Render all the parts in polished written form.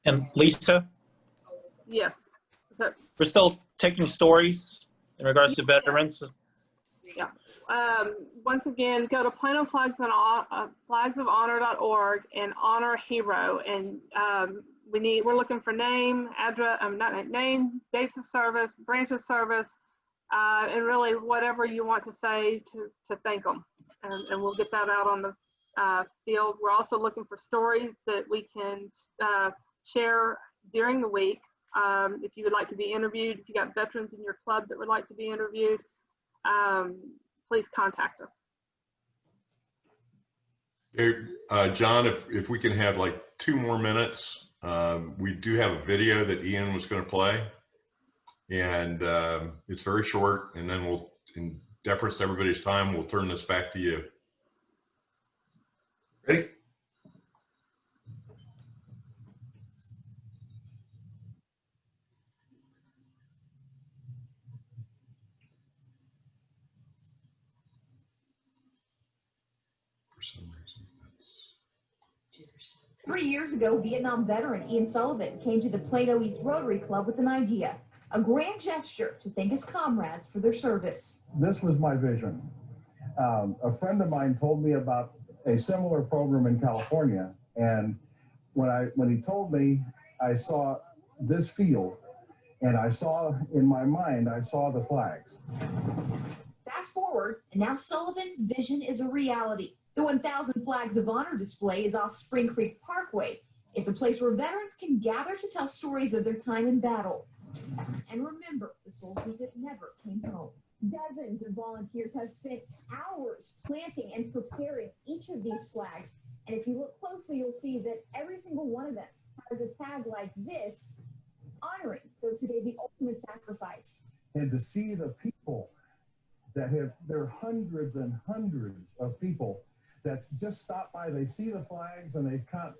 And Lisa, Yes. So, we're still taking stories in regards to veterans. yeah. Once again, go to flagsofhonor.org and honor a hero. And we're looking for name, address, not name, dates of service, branch of service, and really whatever you want to say to thank them. And we'll get that out on the field. We're also looking for stories that we can share during the week. If you would like to be interviewed, if you got veterans in your club that would like to be interviewed, please contact us. Hey, John, if we can have like 2 more minutes, we do have a video that Ian was going to play, and it's very short, and then we'll, in deference to everybody's time, we'll turn this back to you. Ready? For some reason, that's... 3 years ago, Vietnam veteran Ian Sullivan came to the Plano East Rotary Club with an idea, a grand gesture to thank his comrades for their service. This was my vision. A friend of mine told me about a similar program in California, and when he told me, I saw this field, and I saw in my mind, I saw the flags. Fast forward, and now Sullivan's vision is a reality. The 1,000 Flags of Honor display is off Spring Creek Parkway. It's a place where veterans can gather to tell stories of their time in battle and remember the soldiers that never came home. Dozens of volunteers have spent hours planting and preparing each of these flags. And if you look closely, you'll see that every single one of them has a tag like this, honoring those who gave the ultimate sacrifice. And to see the people that there are hundreds and hundreds of people that's just stopped by, they see the flags and they come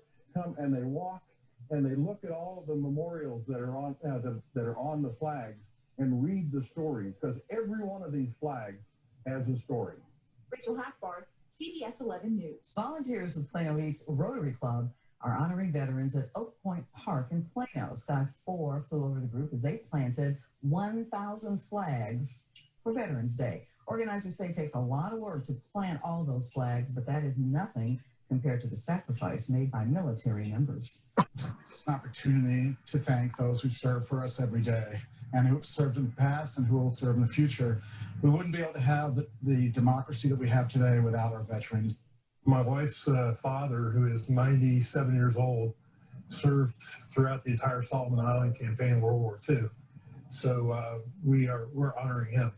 and they walk and they look at all of the memorials that are on the flags and read the stories, because every one of these flags has a story. Rachel Hackbarth, CBS 11 News. Volunteers with Plano East Rotary Club are honoring veterans at Oak Point Park in Plano. Sky 4 flew over the group as they planted 1,000 flags for Veterans Day. Organizers say it takes a lot of work to plant all those flags, but that is nothing compared to the sacrifice made by military members. It's an opportunity to thank those who serve for us every day and who have served in the past and who will serve in the future. We wouldn't be able to have the democracy that we have today without our veterans. My wife's father, who is 97 years old, served throughout the entire Solomon Island campaign in World War II. So we're honoring him.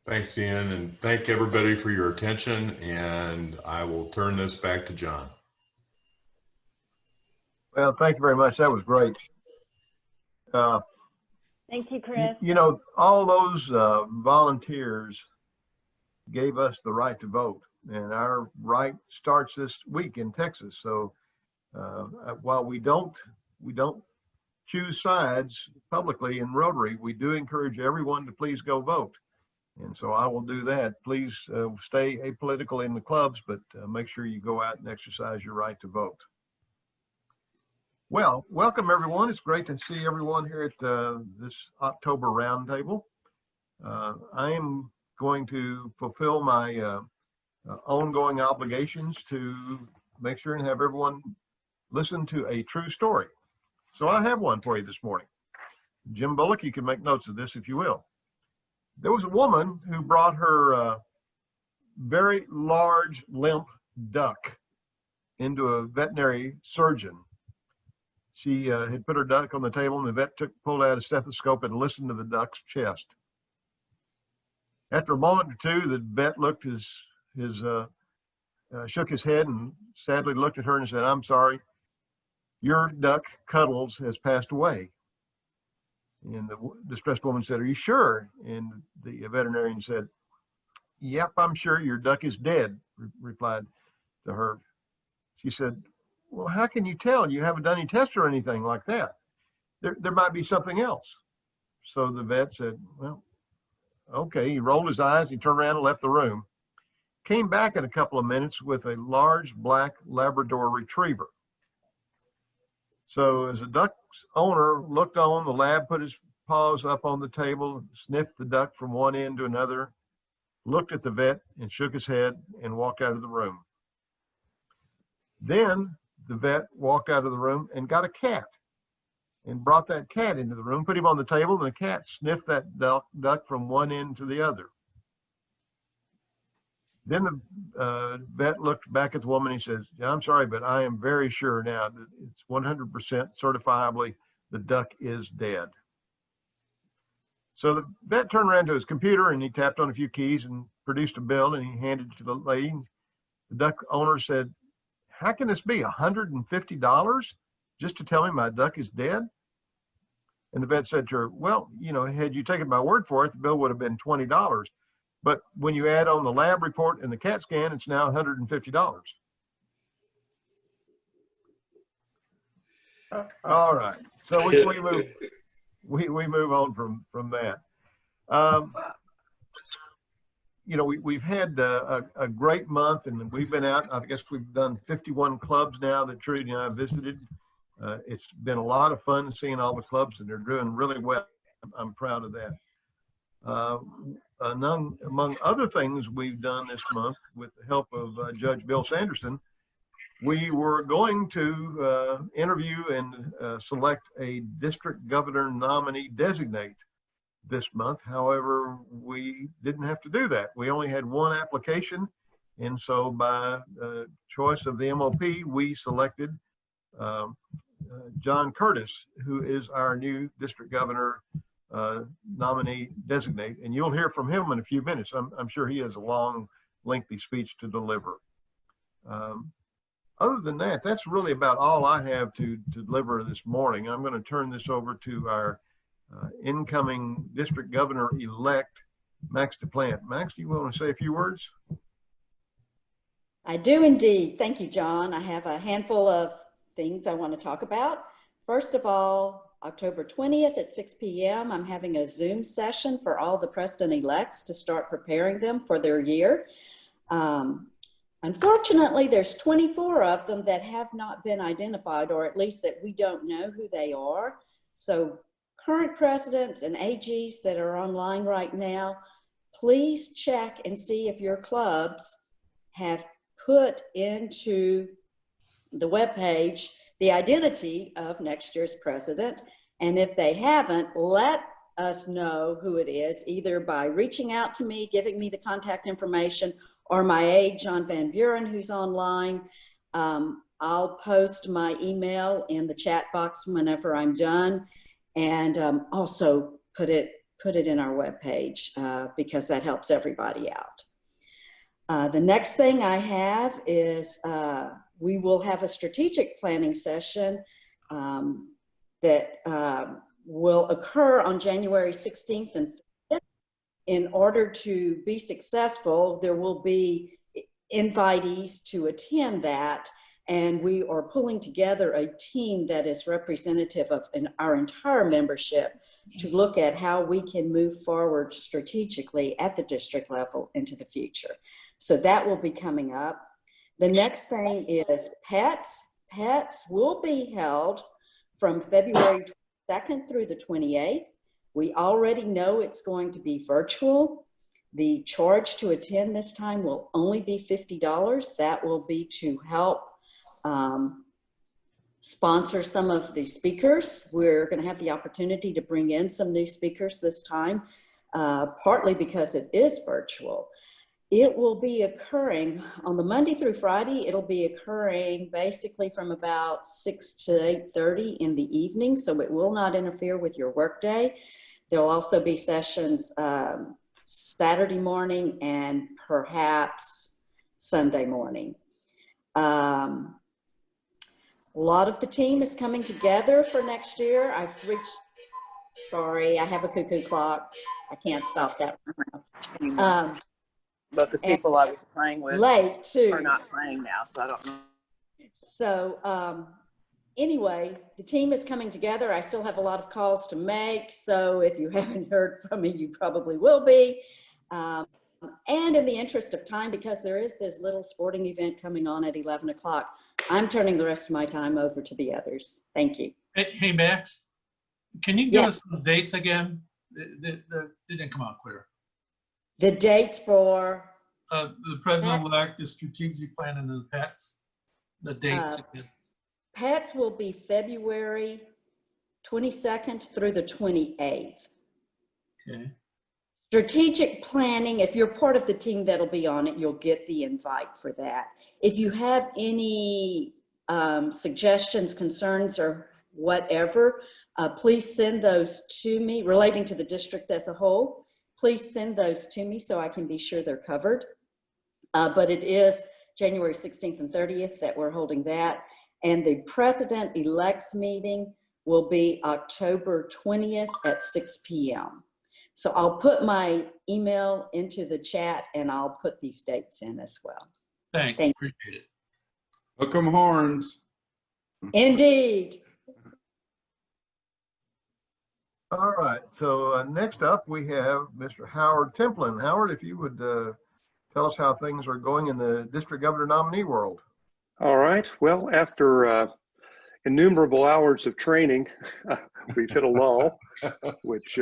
Thanks, Ian, and thank everybody for your attention, and I will turn this back to John. Well, thank you very much. That was great. Thank you, Chris. You know, all those volunteers gave us the right to vote, and our right starts this week in Texas. So while we don't choose sides publicly in Rotary, we do encourage everyone to please go vote. And so I will do that. Please stay apolitical in the clubs, but make sure you go out and exercise your right to vote. Well, welcome everyone. It's great to see everyone here at this October Roundtable. I am going to fulfill my ongoing obligations to make sure and have everyone listen to a true story. So I have one for you this morning. Jim Bullock, you can make notes of this if you will. There was a woman who brought her very large limp duck into a veterinary surgeon. She had put her duck on the table, and the vet pulled out a stethoscope and listened to the duck's chest. After a moment or two, the vet shook his head and sadly looked at her and said, "I'm sorry, your duck, Cuddles, has passed away." And the distressed woman said, "Are you sure?" And the veterinarian said, "Yep, I'm sure your duck is dead," replied to her. She said, "Well, how can you tell? You haven't done any tests or anything like that. There might be something else." So the vet said, "Well, okay." He rolled his eyes, he turned around and left the room. Came back in a couple of minutes with a large black Labrador retriever. So as the duck's owner looked on, the lab put his paws up on the table, sniffed the duck from one end to another, looked at the vet and shook his head and walked out of the room. Then the vet walked out of the room and got a cat and brought that cat into the room, put him on the table, and the cat sniffed that duck from one end to the other. Then the vet looked back at the woman and he says, "I'm sorry, but I am very sure now that it's 100% certifiably the duck is dead." So the vet turned around to his computer and he tapped on a few keys and produced a bill and he handed it to the lady. The duck owner said, "How can this be, $150 just to tell me my duck is dead?" And the vet said to her, "Well, you know, had you taken my word for it, the bill would have been $20. But when you add on the lab report and the CAT scan, it's now $150. All right. So we move on from that. You know, we've had a great month, and we've been out. I guess we've done 51 clubs now that Trudy and I visited. It's been a lot of fun seeing all the clubs, and they're doing really well. I'm proud of that. Among other things we've done this month, with the help of Judge Bill Sanderson, we were going to interview and select a district governor nominee designate this month. However, we didn't have to do that. We only had one application, and so by choice of the MOP, we selected John Curtis, who is our new district governor nominee designate, and you'll hear from him in a few minutes. I'm sure he has a long, lengthy speech to deliver. Other than that, that's really about all I have to deliver this morning. I'm going to turn this over to our incoming district governor-elect, Max DePlant. Max, do you want to say a few words? I do indeed. Thank you, John. I have a handful of things I want to talk about. First of all, October 20th at 6 p.m., I'm having a Zoom session for all the president-elects to start preparing them for their year. Unfortunately, there's 24 of them that have not been identified, or at least that we don't know who they are. So current presidents and AGs that are online right now, please check and see if your clubs have put into the webpage the identity of next year's president. And if they haven't, let us know who it is, either by reaching out to me, giving me the contact information, or my aide, John Van Buren, who's online. I'll post my email in the chat box whenever I'm done, and also put it in our webpage because that helps everybody out. The next thing I have is we will have a strategic planning session that will occur on January 16th and 5th. In order to be successful, there will be invitees to attend that, and we are pulling together a team that is representative of our entire membership to look at how we can move forward strategically at the district level into the future. So that will be coming up. The next thing is pets. Pets will be held from February 2nd through the 28th. We already know it's going to be virtual. The charge to attend this time will only be $50. That will be to help sponsor some of the speakers. We're going to have the opportunity to bring in some new speakers this time, partly because it is virtual. It will be occurring on the Monday through Friday. It'll be occurring basically from about 6 to 8:30 in the evening, so it will not interfere with your workday. There'll also be sessions Saturday morning and perhaps Sunday morning. A lot of the team is coming together for next year. Sorry, I have a cuckoo clock. I can't stop that. But the people I was playing with late too are not playing now, so I don't know. So anyway, the team is coming together. I still have a lot of calls to make, so if you haven't heard from me, you probably will be. And in the interest of time, because there is this little sporting event coming on at 11 o'clock, I'm turning the rest of my time over to the others. Thank you. Hey Max, can you give us those dates again? They didn't come out clear. The dates for? The president-elect, the strategic plan, and the pets, the dates again. Pets will be February 22nd through the 28th. Okay. Strategic planning, if you're part of the team that'll be on it, you'll get the invite for that. If you have any suggestions, concerns, or whatever, please send those to me relating to the district as a whole. Please send those to me so I can be sure they're covered. But it is January 16th and 30th that we're holding that. And the president-elect's meeting will be October 20th at 6 p.m. So I'll put my email into the chat and I'll put these dates in as well. Thanks, appreciate it. Hook 'em horns. Indeed. All right, so next up we have Mr. Howard Templin. Howard, if you would tell us how things are going in the district governor nominee world. All right, well, after innumerable hours of training, we've hit a lull, which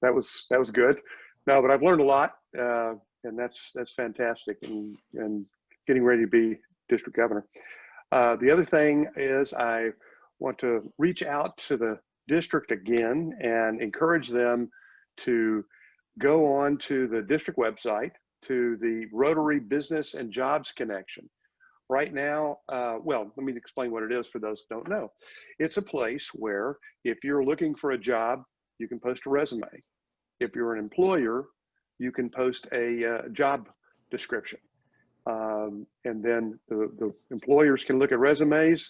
that was good. No, but I've learned a lot, and that's fantastic, and getting ready to be district governor. The other thing is I want to reach out to the district again and encourage them to go on to the district website, to the Rotary Business and Jobs Connection. Right now, well, let me explain what it is for those who don't know. It's a place where if you're looking for a job, you can post a resume. If you're an employer, you can post a job description. And then the employers can look at resumes.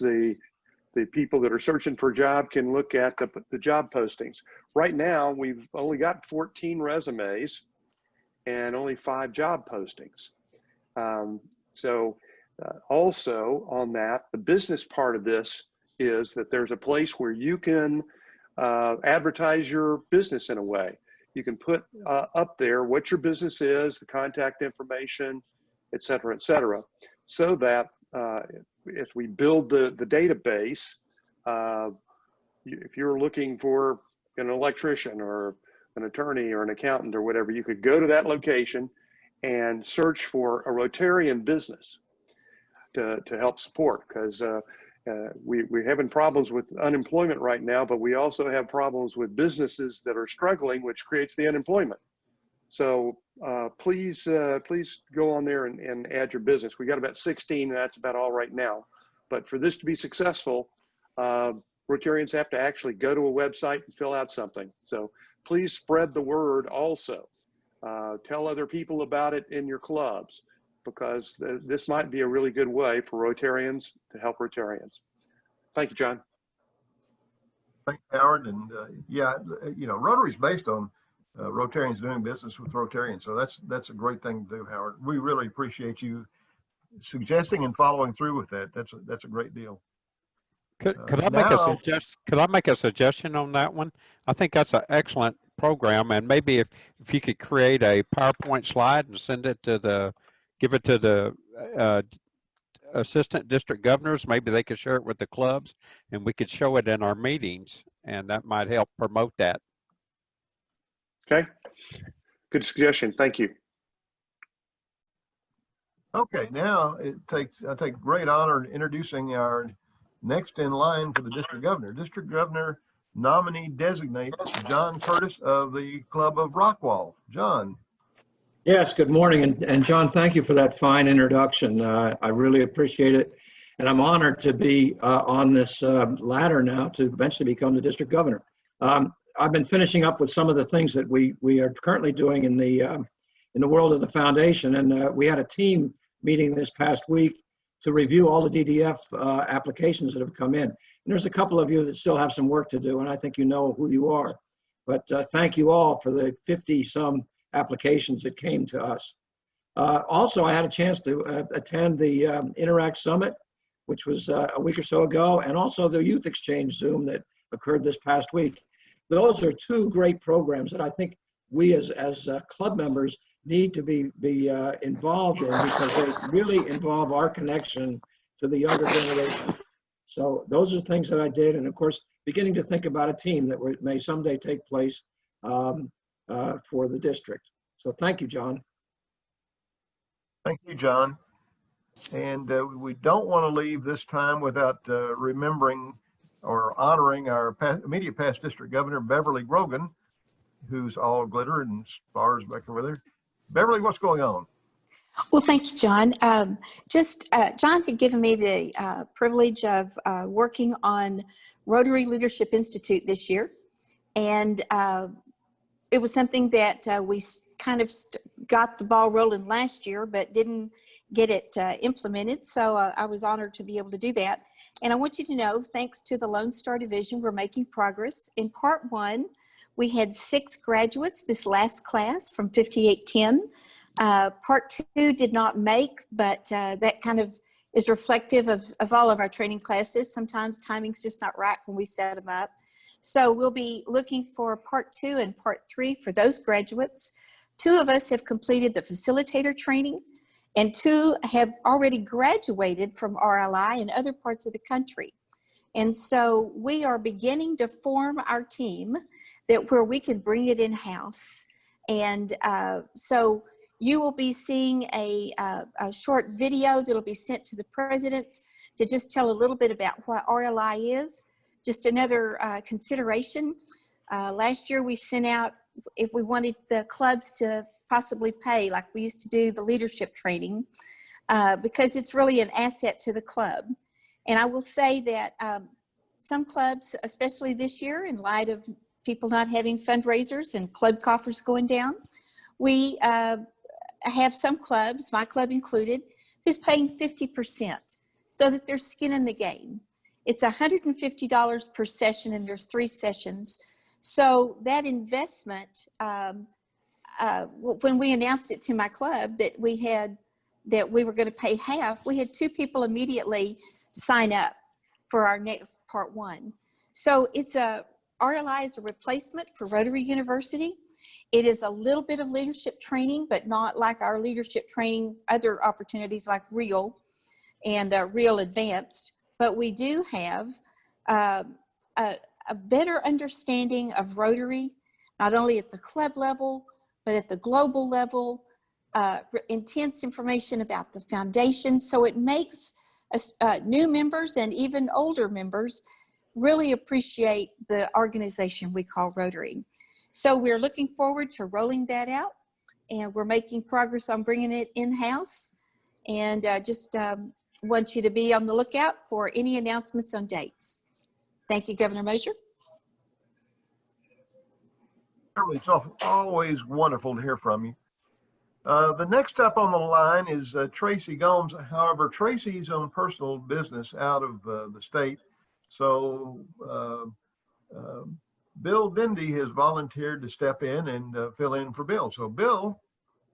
The people that are searching for a job can look at the job postings. Right now, we've only got 14 resumes and only 5 job postings. Also on that, the business part of this is that there's a place where you can advertise your business in a way. You can put up there what your business is, the contact information, et cetera, so that if we build the database, if you're looking for an electrician or an attorney or an accountant or whatever, you could go to that location and search for a Rotarian business to help support, because we're having problems with unemployment right now, but we also have problems with businesses that are struggling, which creates the unemployment. So please go on there and add your business. We got about 16, and that's about all right now. But for this to be successful, Rotarians have to actually go to a website and fill out something. So please spread the word also. Tell other people about it in your clubs, because this might be a really good way for Rotarians to help Rotarians. Thank you, John. Thanks, Howard. And yeah, you know, Rotary's based on Rotarians doing business with Rotarians. So that's a great thing to do, Howard. We really appreciate you suggesting and following through with that. That's a great deal. Could I make a suggestion on that one? I think that's an excellent program, and maybe if you could create a PowerPoint slide and send it to give it to the assistant district governors, maybe they could share it with the clubs, and we could show it in our meetings, and that might help promote that. Okay, good suggestion. Thank you. Okay, now I take great honor in introducing our next in line for the district governor. District governor nominee designate John Curtis of the Club of Rockwall. John. Yes, good morning. And John, thank you for that fine introduction. I really appreciate it. And I'm honored to be on this ladder now to eventually become the district governor. I've been finishing up with some of the things that we are currently doing in the world of the foundation. And we had a team meeting this past week to review all the DDF applications that have come in. And there's a couple of you that still have some work to do, and I think you know who you are. But thank you all for the 50-some applications that came to us. Also, I had a chance to attend the Interact Summit, which was a week or so ago, and also the Youth Exchange Zoom that occurred this past week. Those are two great programs that I think we as club members need to be involved in, because they really involve our connection to the younger generation. So those are things that I did, and of course, beginning to think about a team that may someday take place for the district. So thank you, John. Thank you, John. And we don't want to leave this time without remembering or honoring our immediate past district governor, Beverly Grogan, who's all glitter and stars back over there. Beverly, what's going on? Well, thank you, John. John had given me the privilege of working on Rotary Leadership Institute this year. And it was something that we kind of got the ball rolling last year, but didn't get it implemented. So I was honored to be able to do that. And I want you to know, thanks to the Lone Star Division, we're making progress. In part 1, we had 6 graduates this last class from 5810. Part 2 did not make, but that kind of is reflective of all of our training classes. Sometimes timing's just not right when we set them up. So we'll be looking for part 2 and part 3 for those graduates. 2 of us have completed the facilitator training, and 2 have already graduated from RLI in other parts of the country. And so we are beginning to form our team where we can bring it in-house. And so you will be seeing a short video that'll be sent to the presidents to just tell a little bit about what RLI is. Just another consideration. Last year we sent out, if we wanted the clubs to possibly pay, like we used to do the leadership training, because it's really an asset to the club. And I will say that some clubs, especially this year, in light of people not having fundraisers and club coffers going down, we have some clubs, my club included, who's paying 50% so that there's skin in the game. It's $150 per session, and there's 3 sessions. So that investment, when we announced it to my club that we were going to pay half, we had 2 people immediately sign up for our next part 1. So RLI is a replacement for Rotary University. It is a little bit of leadership training, but not like our leadership training, other opportunities like Real and Real Advanced. But we do have a better understanding of Rotary, not only at the club level, but at the global level, intense information about the foundation. So it makes new members and even older members really appreciate the organization we call Rotary. So we're looking forward to rolling that out, and we're making progress on bringing it in-house, and just want you to be on the lookout for any announcements on dates. Thank you, Governor Mosher. It's always wonderful to hear from you. The next up on the line is Tracy Gomes. However, Tracy's on personal business out of the state. So Bill Dindy has volunteered to step in and fill in for Bill. So Bill,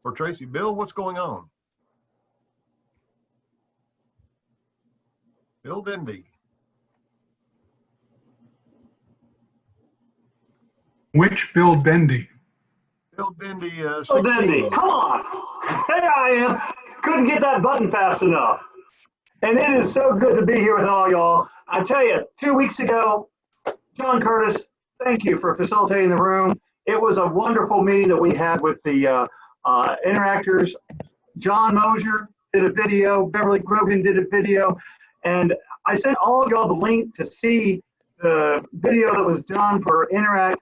or Tracy, Bill, what's going on? Bill Dindy. Which Bill Dendy? Bill Dindy. Bill Dindy, come on. There I am. Couldn't get that button fast enough. And it is so good to be here with all y'all. I tell you, 2 weeks ago, John Curtis, thank you for facilitating the room. It was a wonderful meeting that we had with the interactors. John Mosier did a video, Beverly Grogan did a video, and I sent all of y'all the link to see the video that was done for Interact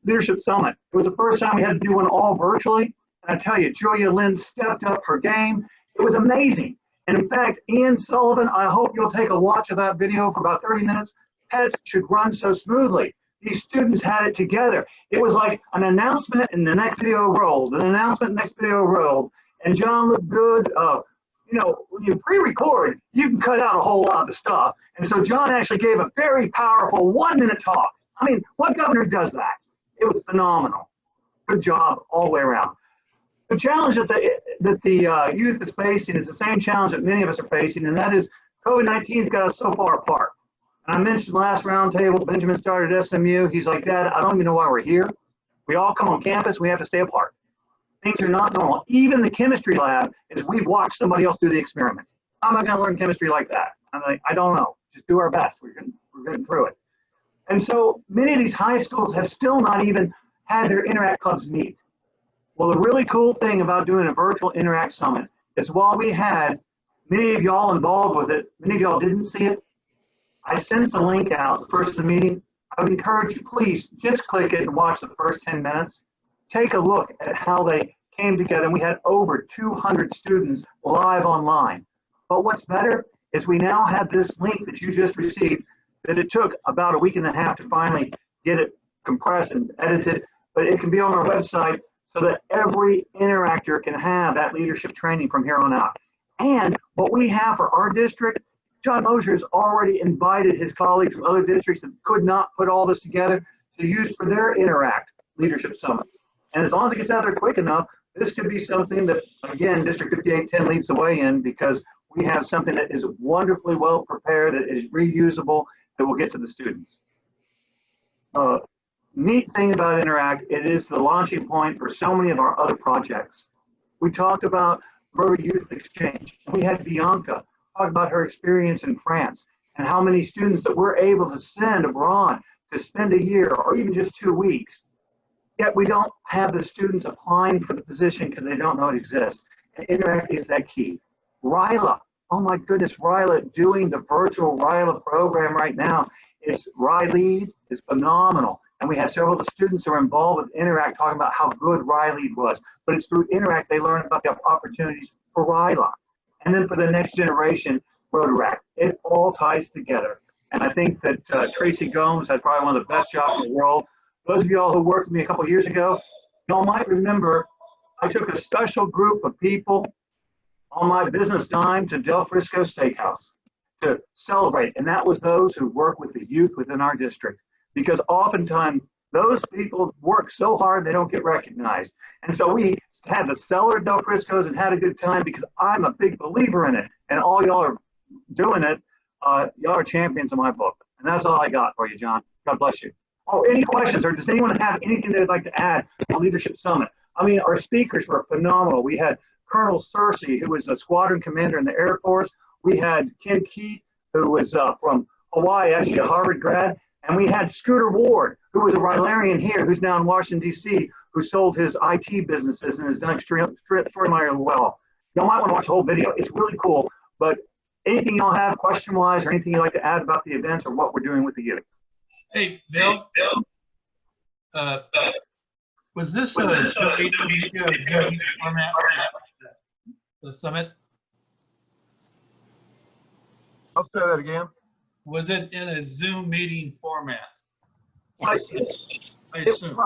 Leadership Summit. It was the first time we had to do one all virtually. And I tell you, Julia Lynn stepped up her game. It was amazing. And in fact, Ian Sullivan, I hope you'll take a watch of that video for about 30 minutes. Pets should run so smoothly. These students had it together. It was like an announcement and the next video rolled, an announcement, next video rolled. And John looked good. You know, when you pre-record, you can cut out a whole lot of stuff. And so John actually gave a very powerful 1-minute talk. I mean, what governor does that? It was phenomenal. Good job all the way around. The challenge that the youth is facing is the same challenge that many of us are facing, and that is COVID-19's got us so far apart. And I mentioned last roundtable, Benjamin started at SMU. He's like, Dad, I don't even know why we're here. We all come on campus, we have to stay apart. Things are not normal. Even the chemistry lab is we've watched somebody else do the experiment. I'm not going to learn chemistry like that. I'm like, I don't know. Just do our best. We're getting through it. And so many of these high schools have still not even had their Interact clubs meet. Well, the really cool thing about doing a virtual Interact Summit is while we had many of y'all involved with it, many of y'all didn't see it. I sent the link out the first of the meeting. I would encourage you, please just click it and watch the first 10 minutes. Take a look at how they came together. And we had over 200 students live online. But what's better is we now have this link that you just received that it took about a week and a half to finally get it compressed and edited, but it can be on our website so that every interactor can have that leadership training from here on out. And what we have for our district, John Mosier has already invited his colleagues from other districts that could not put all this together to use for their Interact Leadership Summits. And as long as it gets out there quick enough, this could be something that, again, District 5810 leads the way in, because we have something that is wonderfully well prepared, that is reusable, that will get to the students. Neat thing about Interact, it is the launching point for so many of our other projects. We talked about Rotary Youth Exchange. We had Bianca talk about her experience in France and how many students that we're able to send abroad to spend a year or even just 2 weeks. Yet we don't have the students applying for the position because they don't know it exists. And Interact is that key. RILA, oh my goodness, RILA doing the virtual RILA program right now. It's RILEAD is phenomenal. And we had several of the students who are involved with Interact talking about how good RILEAD was. But it's through Interact they learn about the opportunities for RILA. And then for the next generation, Rotaract. It all ties together. And I think that Tracy Gomes has probably one of the best jobs in the world. Those of y'all who worked with me a couple of years ago, y'all might remember I took a special group of people on my business dime to Del Frisco Steakhouse to celebrate. And that was those who work with the youth within our district. Because oftentimes those people work so hard they don't get recognized. And so we had the cellar at Del Frisco's and had a good time because I'm a big believer in it. And all y'all are doing it. Y'all are champions in my book. And that's all I got for you, John. God bless you. Oh, any questions, or does anyone have anything they'd like to add on Leadership Summit? I mean, our speakers were phenomenal. We had Colonel Cersei, who was a squadron commander in the Air Force. We had Ken Keith, who was from Hawaii, actually a Harvard grad. And we had Scooter Ward, who was a Rylarian here, who's now in Washington, D.C., who sold his IT businesses and has done extraordinarily well. Y'all might want to watch the whole video. It's really cool. But anything y'all have question-wise or anything you'd like to add about the events or what we're doing with the youth? Hey, Bill. Was this a Zoom format the summit? I'll say that again. Was it in a Zoom meeting format? Yes. I assume.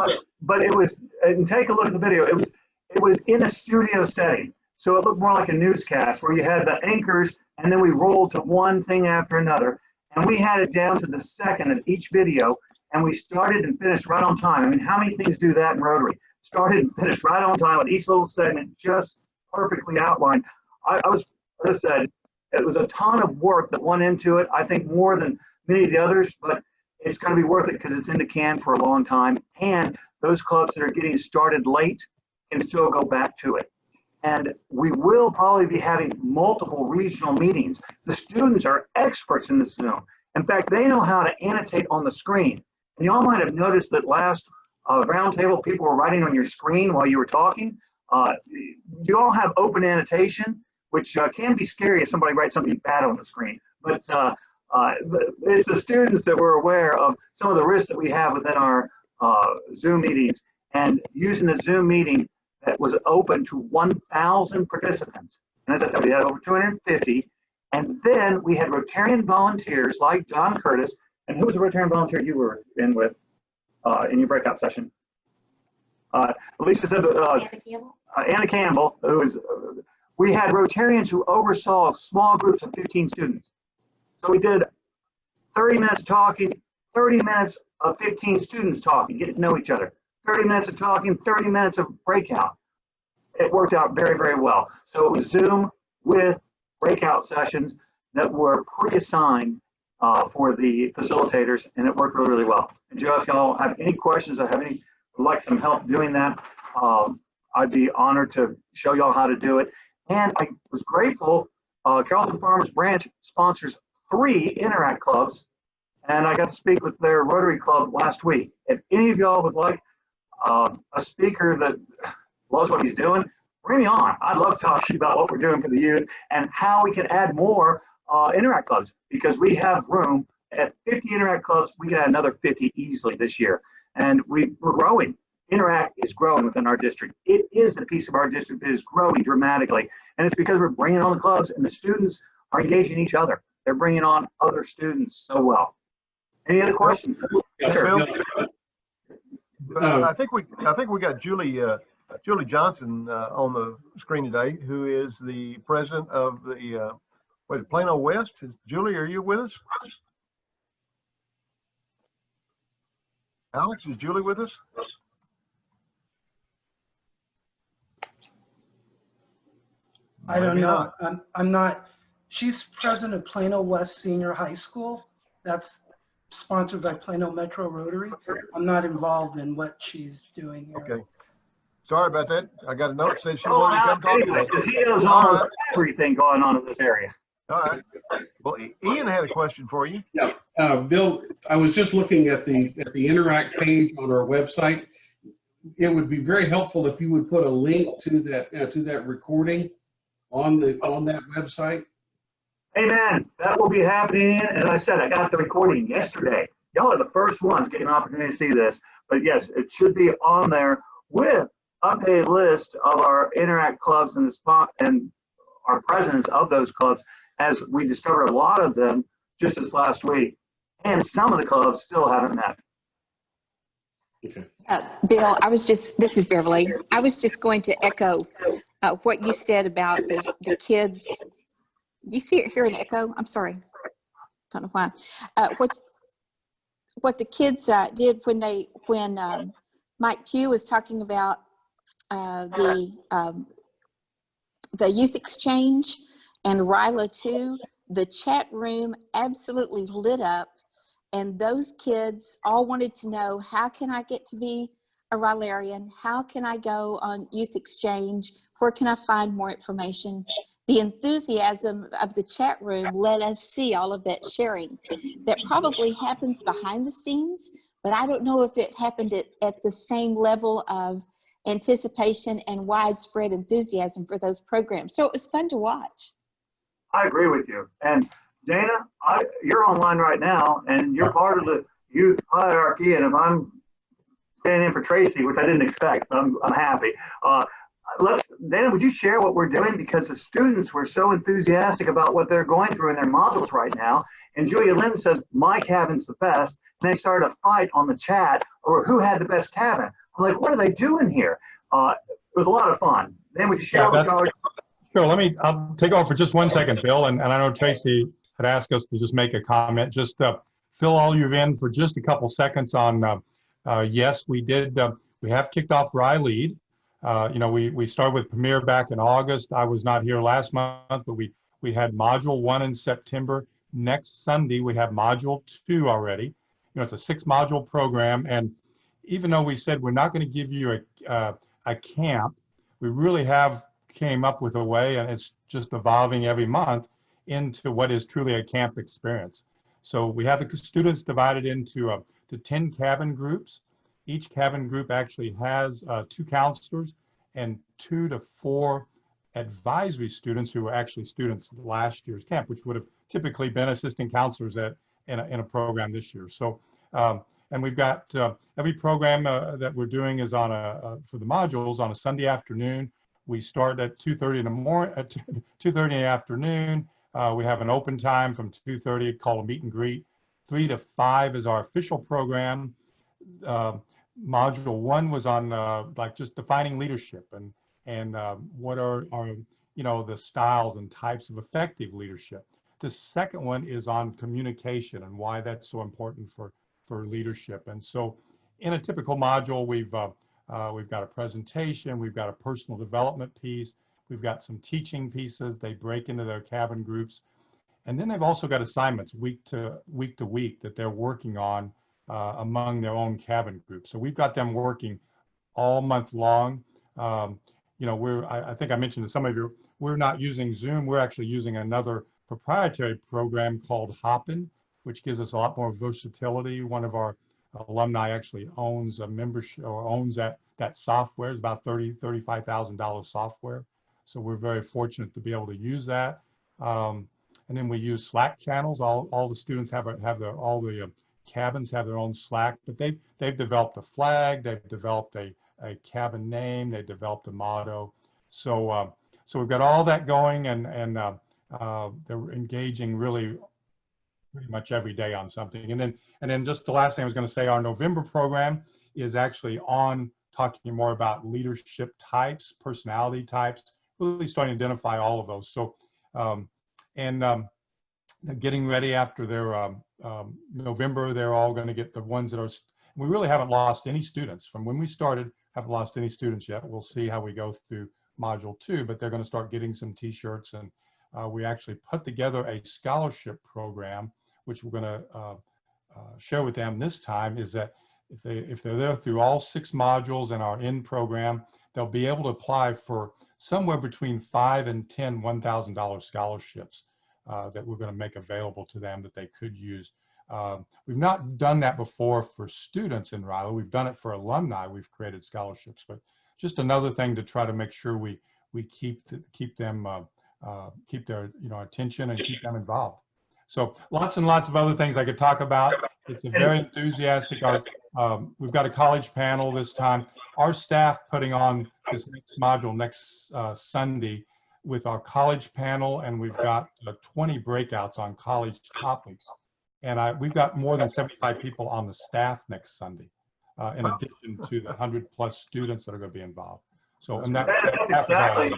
But it was, and take a look at the video, it was in a studio setting. So it looked more like a newscast where you had the anchors and then we rolled to one thing after another. And we had it down to the second of each video, and we started and finished right on time. I mean, how many things do that in Rotary? Started and finished right on time with each little segment just perfectly outlined. I said, it was a ton of work that went into it. I think more than many of the others, but it's going to be worth it because it's in the can for a long time. And those clubs that are getting started late can still go back to it. And we will probably be having multiple regional meetings. The students are experts in this Zoom. In fact, they know how to annotate on the screen. And y'all might have noticed that last roundtable, people were writing on your screen while you were talking. You all have open annotation, which can be scary if somebody writes something bad on the screen. But it's the students that were aware of some of the risks that we have within our Zoom meetings, and using the Zoom meeting that was open to 1,000 participants. And as I said, we had over 250. And then we had Rotarian volunteers like John Curtis. And who was the Rotarian volunteer you were in with in your breakout session? Lisa said Anna Campbell, who was, we had Rotarians who oversaw small groups of 15 students. So we did 30 minutes talking, 30 minutes of 15 students talking, getting to know each other. 30 minutes of talking, 30 minutes of breakout. It worked out very, very well. So it was Zoom with breakout sessions that were pre-assigned for the facilitators, and it worked really, really well. And Joe, if y'all have any questions or would like some help doing that, I'd be honored to show y'all how to do it. And I was grateful, Carrollton Farmers Branch sponsors 3 Interact clubs, and I got to speak with their Rotary Club last week. If any of y'all would like a speaker that loves what he's doing, bring me on. I'd love to talk to you about what we're doing for the youth and how we can add more Interact clubs, because we have room at 50 Interact clubs. We can add another 50 easily this year. And we're growing. Interact is growing within our district. It is a piece of our district that is growing dramatically. And it's because we're bringing on the clubs, and the students are engaging each other. They're bringing on other students so well. Any other questions? Yes, sure. I think we got Julie Johnson on the screen today, who is the president of the Plano West. Julie, are you with us? Alex, is Julie with us? I don't know. I'm not. She's president of Plano West Senior High School. That's sponsored by Plano Metro Rotary. I'm not involved in what she's doing here. Okay. Sorry about that. I got a note that said she wanted to come talk to us. Because he knows almost everything going on in this area. All right. Well, Ian had a question for you. Yeah, Bill, I was just looking at the Interact page on our website. It would be very helpful if you would put a link to that recording on that website. Amen. That will be happening. As I said, I got the recording yesterday. Y'all are the first ones getting an opportunity to see this. But yes, it should be on there with updated list of our Interact clubs and the spot and our presidents of those clubs, as we discovered a lot of them just this last week. And some of the clubs still haven't met. Okay. Bill, this is Beverly. I was just going to echo what you said about the kids. Do you hear an echo? I'm sorry. Don't know why. What the kids did when Mike Pugh was talking about the youth exchange and RILA too, the chat room absolutely lit up, and those kids all wanted to know, how can I get to be a Rilarian? How can I go on youth exchange? Where can I find more information? The enthusiasm of the chat room let us see all of that sharing. That probably happens behind the scenes, but I don't know if it happened at the same level of anticipation and widespread enthusiasm for those programs. So it was fun to watch. I agree with you. And Dana, you're online right now, and you're part of the youth hierarchy. And if I'm standing in for Tracy, which I didn't expect, but I'm happy. Dana, would you share what we're doing? Because the students were so enthusiastic about what they're going through in their modules right now. And Julia Lynn says, my cabin's the best. And they started a fight on the chat over who had the best cabin. I'm like, what are they doing here? It was a lot of fun. Then would you share with college? Sure, I'll take over for just 1 second, Bill. And I know Tracy had asked us to just make a comment. Just fill all you in for just a couple seconds on, yes, we did, we have kicked off RILEAD. We started with Premier back in August. I was not here last month, but we had Module 1 in September. Next Sunday, we have Module 2 already. It's a 6-module program. And even though we said we're not going to give you a camp, we really have came up with a way, and it's just evolving every month into what is truly a camp experience. So we have the students divided into to 10 cabin groups. Each cabin group actually has 2 counselors and 2 to 4 advisory students who were actually students of last year's camp, which would have typically been assistant counselors in a program this year. So, and we've got every program that we're doing is on for the modules on a Sunday afternoon. We start at 2:30 in the morning, at 2:30 in the afternoon. We have an open time from 2:30 called a meet and greet. 3 to 5 is our official program. Module 1 was on like just defining leadership and what are the styles and types of effective leadership. The second one is on communication and why that's so important for leadership. And so in a typical module, we've got a presentation, we've got a personal development piece, we've got some teaching pieces. They break into their cabin groups. And then they've also got assignments week to week that they're working on among their own cabin groups. So we've got them working all month long. I think I mentioned to some of you, we're not using Zoom. We're actually using another proprietary program called Hopin, which gives us a lot more versatility. One of our alumni actually owns a membership or owns that software. It's about $35,000 software. So we're very fortunate to be able to use that. And then we use Slack channels. All the students have all the cabins have their own Slack, but they've developed a flag, they've developed a cabin name, they developed a motto. So we've got all that going, and they're engaging really pretty much every day on something. And then just the last thing I was going to say, our November program is actually on talking more about leadership types, personality types, really starting to identify all of those. So getting ready after their November, they're all going to get the ones that are, we really haven't lost any students from when we started, haven't lost any students yet. We'll see how we go through module 2, but they're going to start getting some t-shirts, and we actually put together a scholarship program, which we're going to share with them this time, is that if they're there through all 6 modules in our end program, they'll be able to apply for somewhere between 5 and 10 $1,000 scholarships that we're going to make available to them that they could use. We've not done that before for students in Raleigh. We've done it for alumni. We've created scholarships, but just another thing to try to make sure we keep them keep their attention and keep them involved. So lots and lots of other things I could talk about. It's a very enthusiastic. We've got a college panel this time. Our staff putting on this next module next Sunday with our college panel, and we've got 20 breakouts on college topics. And we've got more than 75 people on the staff next Sunday, in addition to the 100+ students that are going to be involved. So, and that's exactly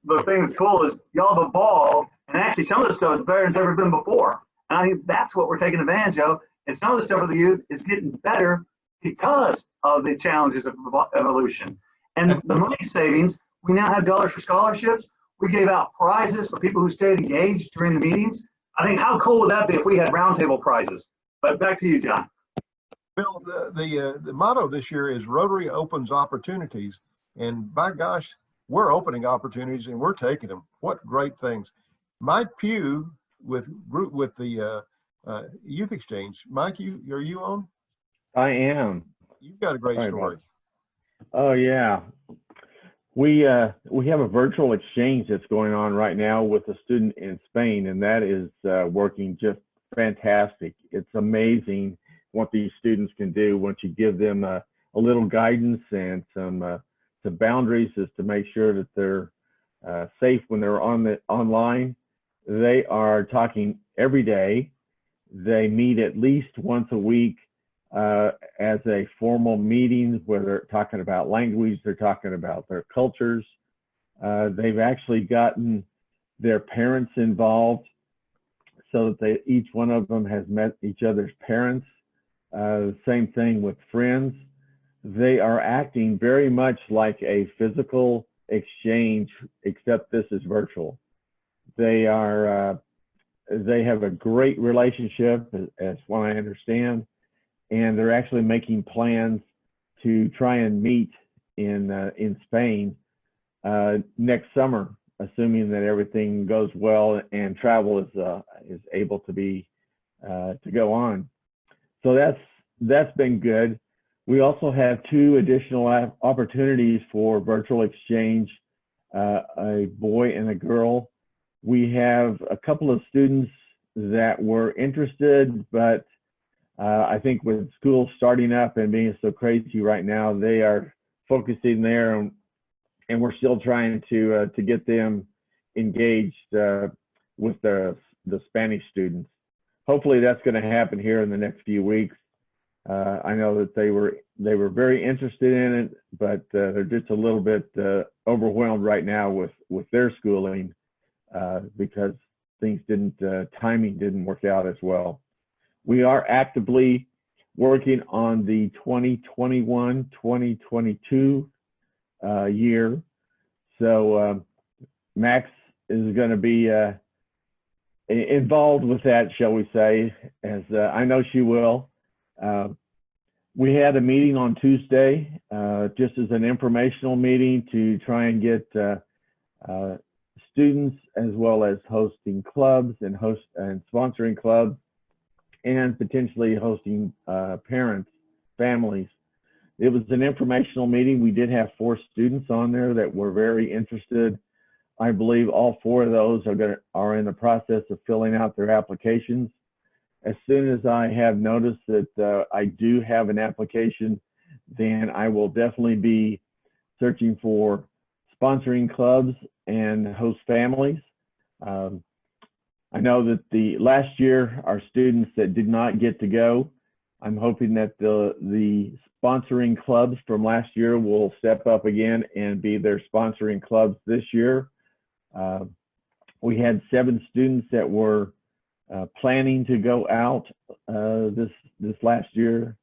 the thing that's cool is y'all have evolved, and actually some of the stuff is better than it's ever been before. And I think that's what we're taking advantage of. And some of the stuff for the youth is getting better because of the challenges of evolution. And the money savings, we now have dollars for scholarships. We gave out prizes for people who stayed engaged during the meetings. I think how cool would that be if we had roundtable prizes? But back to you, John. Bill, the motto this year is Rotary opens opportunities, and by gosh, we're opening opportunities and we're taking them. What great things! Mike Pugh with the Youth Exchange. Mike, are you on? I am. You've got a great story. Oh yeah, we have a virtual exchange that's going on right now with a student in Spain, and that is working just fantastic. It's amazing what these students can do once you give them a little guidance and some boundaries as to make sure that they're safe when they're online. They are talking every day. They meet at least once a week as a formal meeting where they're talking about language, they're talking about their cultures. They've actually gotten their parents involved so that each one of them has met each other's parents. Same thing with friends. They are acting very much like a physical exchange, except this is virtual. They have a great relationship, as what I understand, and they're actually making plans to try and meet in Spain next summer, assuming that everything goes well and travel is able to be to go on. So that's been good. We also have 2 additional opportunities for virtual exchange, a boy and a girl. We have a couple of students that were interested, but I think with school starting up and being so crazy right now, they are focusing there, and we're still trying to get them engaged with the Spanish students. Hopefully that's going to happen here in the next few weeks. I know that they were very interested in it, but they're just a little bit overwhelmed right now with their schooling because things timing didn't work out as well. We are actively working on the 2021-2022 year. So Max is going to be involved with that, shall we say, as I know she will. We had a meeting on Tuesday, just as an informational meeting to try and get students as well as hosting clubs and sponsoring clubs, and potentially hosting parents, families. It was an informational meeting. We did have 4 students on there that were very interested. I believe all 4 of those are in the process of filling out their applications. As soon as I have noticed that I do have an application, then I will definitely be searching for sponsoring clubs and host families. I know that the last year, our students that did not get to go, I'm hoping that the sponsoring clubs from last year will step up again and be their sponsoring clubs this year. We had 7 students that were planning to go out this last year.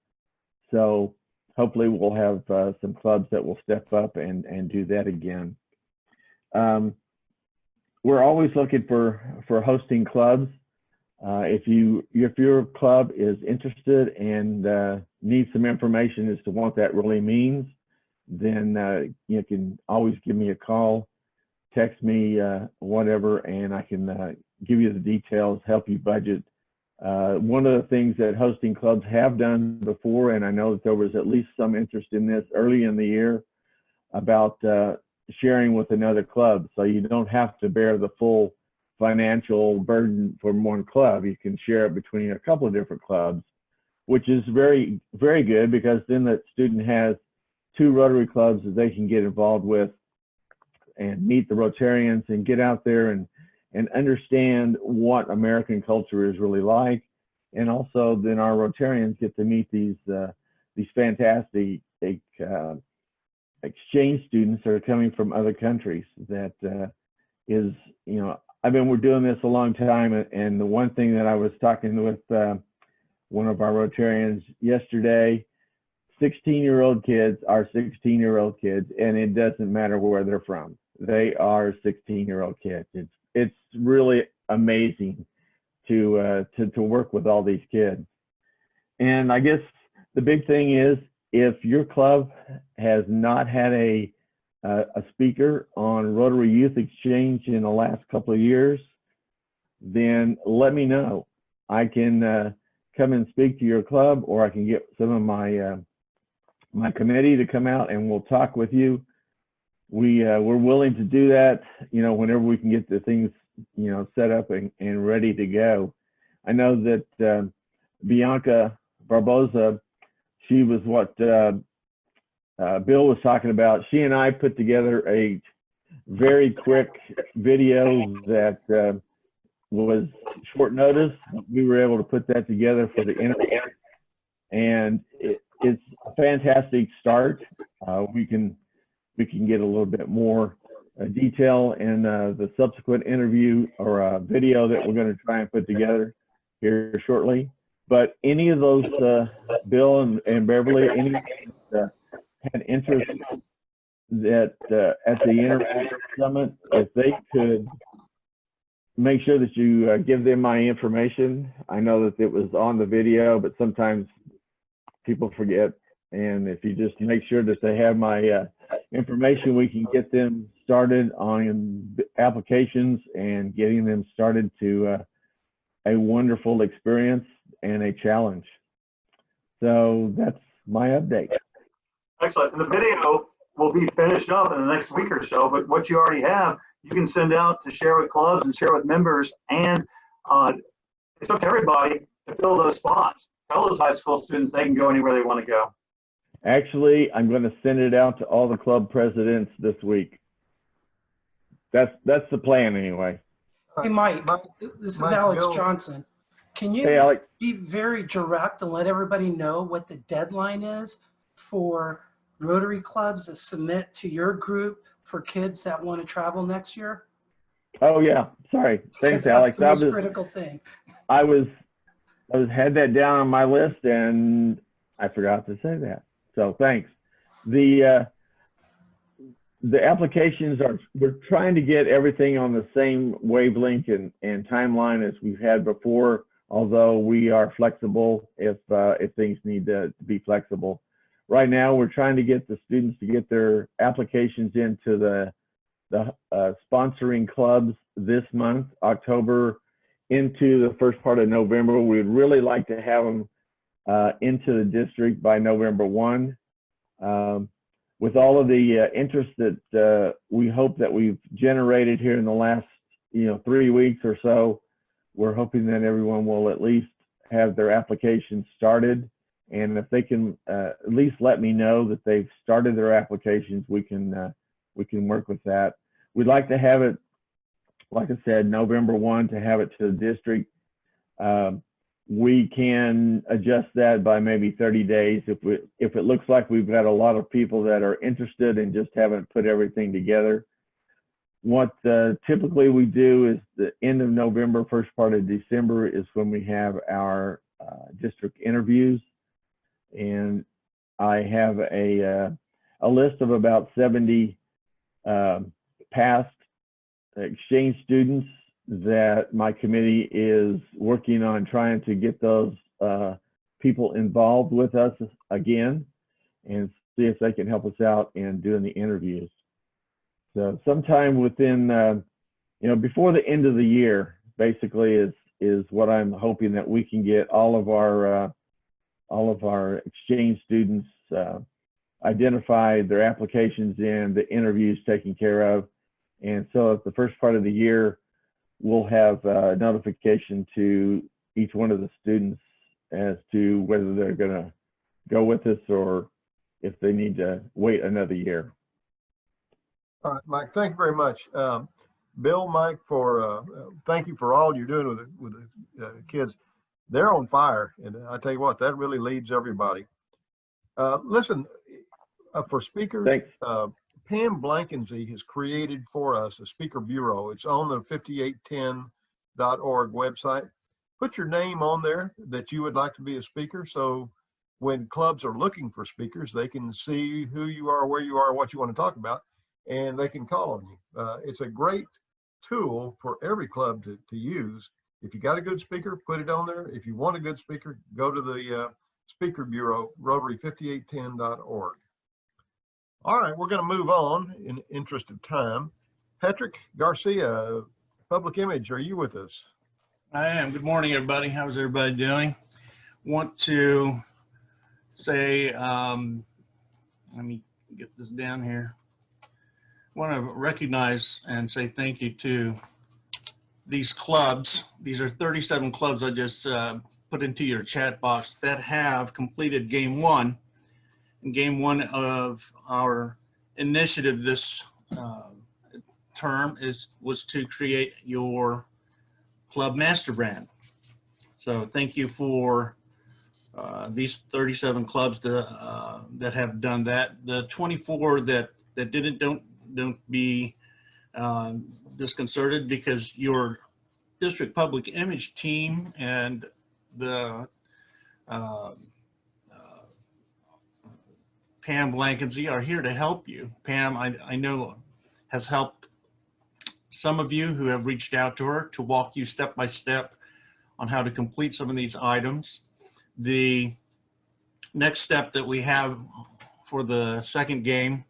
So hopefully we'll have some clubs that will step up and do that again. We're always looking for hosting clubs. If your club is interested and needs some information as to what that really means, then you can always give me a call, text me, whatever, and I can give you the details, help you budget. One of the things that hosting clubs have done before, and I know that there was at least some interest in this early in the year, about sharing with another club, so you don't have to bear the full financial burden from one club. You can share it between a couple of different clubs, which is very, very good, because then the student has 2 Rotary clubs that they can get involved with and meet the Rotarians and get out there and understand what American culture is really like. And also then our Rotarians get to meet these fantastic exchange students that are coming from other countries. That is, we're doing this a long time, and the one thing that I was talking with one of our Rotarians yesterday, 16-year-old kids are 16-year-old kids, and it doesn't matter where they're from. They are 16-year-old kids. It's really amazing to work with all these kids. And I guess the big thing is, if your club has not had a speaker on Rotary Youth Exchange in the last couple of years, then let me know. I can come and speak to your club, or I can get some of my committee to come out and we'll talk with you. We're willing to do that, whenever we can get the things, set up and ready to go. I know that Bianca Barboza, she was what Bill was talking about. She and I put together a very quick video that was short notice. We were able to put that together for the internet, and it's a fantastic start. We can get a little bit more detail in the subsequent interview or video that we're going to try and put together here shortly. But any of those, Bill and Beverly, any that had interest that at the Internet Summit, if they could make sure that you give them my information. I know that it was on the video, but sometimes people forget. And if you just make sure that they have my information, we can get them started on applications and getting them started to a wonderful experience and a challenge. So that's my update. Excellent. And the video will be finished up in the next week or so, but what you already have, you can send out to share with clubs and share with members, and it's up to everybody to fill those spots. Tell those high school students they can go anywhere they want to go. Actually, I'm going to send it out to all the club presidents this week. That's the plan anyway. Hey, Mike, this is Alex Johnson. Can you be very direct and let everybody know what the deadline is for Rotary clubs to submit to your group for kids that want to travel next year? Oh yeah, sorry. Thanks, Alex. That's the most critical thing. I had that down on my list and I forgot to say that. So thanks. The applications we're trying to get everything on the same wavelength and timeline as we've had before, although we are flexible if things need to be flexible. Right now, we're trying to get the students to get their applications into the sponsoring clubs this month, October, into the first part of November. We'd really like to have them into the district by November 1. With all of the interest that we hope that we've generated here in the last 3 weeks or so, we're hoping that everyone will at least have their applications started. And if they can at least let me know that they've started their applications, we can work with that. We'd like to have it, like I said, November 1 to have it to the district. We can adjust that by maybe 30 days if it looks like we've got a lot of people that are interested and just haven't put everything together. What typically we do is the end of November, first part of December is when we have our district interviews. And I have a list of about 70 past exchange students that my committee is working on trying to get those people involved with us again and see if they can help us out in doing the interviews. So sometime within, before the end of the year, basically is what I'm hoping that we can get all of our exchange students identified, their applications in, the interviews taken care of. And so at the first part of the year, we'll have notification to each one of the students as to whether they're going to go with us or if they need to wait another year. All right, Mike, thank you very much. Bill, Mike, thank you for all you're doing with the kids. They're on fire, and I tell you what, that really leads everybody. Listen, for speakers, Pam Blankensee has created for us a speaker bureau. It's on the 5810.org website. Put your name on there that you would like to be a speaker, so when clubs are looking for speakers, they can see who you are, where you are, what you want to talk about, and they can call on you. It's a great tool for every club to use. If you got a good speaker, put it on there. If you want a good speaker, go to the speaker bureau, Rotary5810.org. All right, we're going to move on in the interest of time. Patrick Garcia, Public Image, are you with us? I am. Good morning, everybody. How's everybody doing? Want to say, let me get this down here. Want to recognize and say thank you to these clubs. These are 37 clubs I just put into your chat box that have completed game one. And game one of our initiative this term was to create your club master brand. So thank you for these 37 clubs that have done that. The 24 that didn't, don't be disconcerted, because your district public image team and the Pam Blankensee are here to help you. Pam, I know, has helped some of you who have reached out to her to walk you step by step on how to complete some of these items. The next step that we have for the second game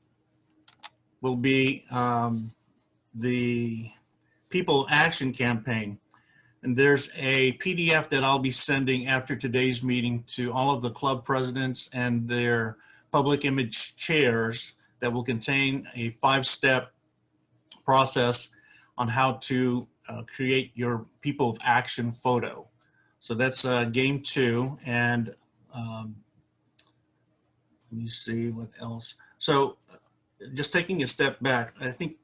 will be the People Action Campaign. And there's a PDF that I'll be sending after today's meeting to all of the club presidents and their public image chairs that will contain a 5-step process on how to create your People of Action photo. So that's game 2. And let me see what else. So just taking a step back, I think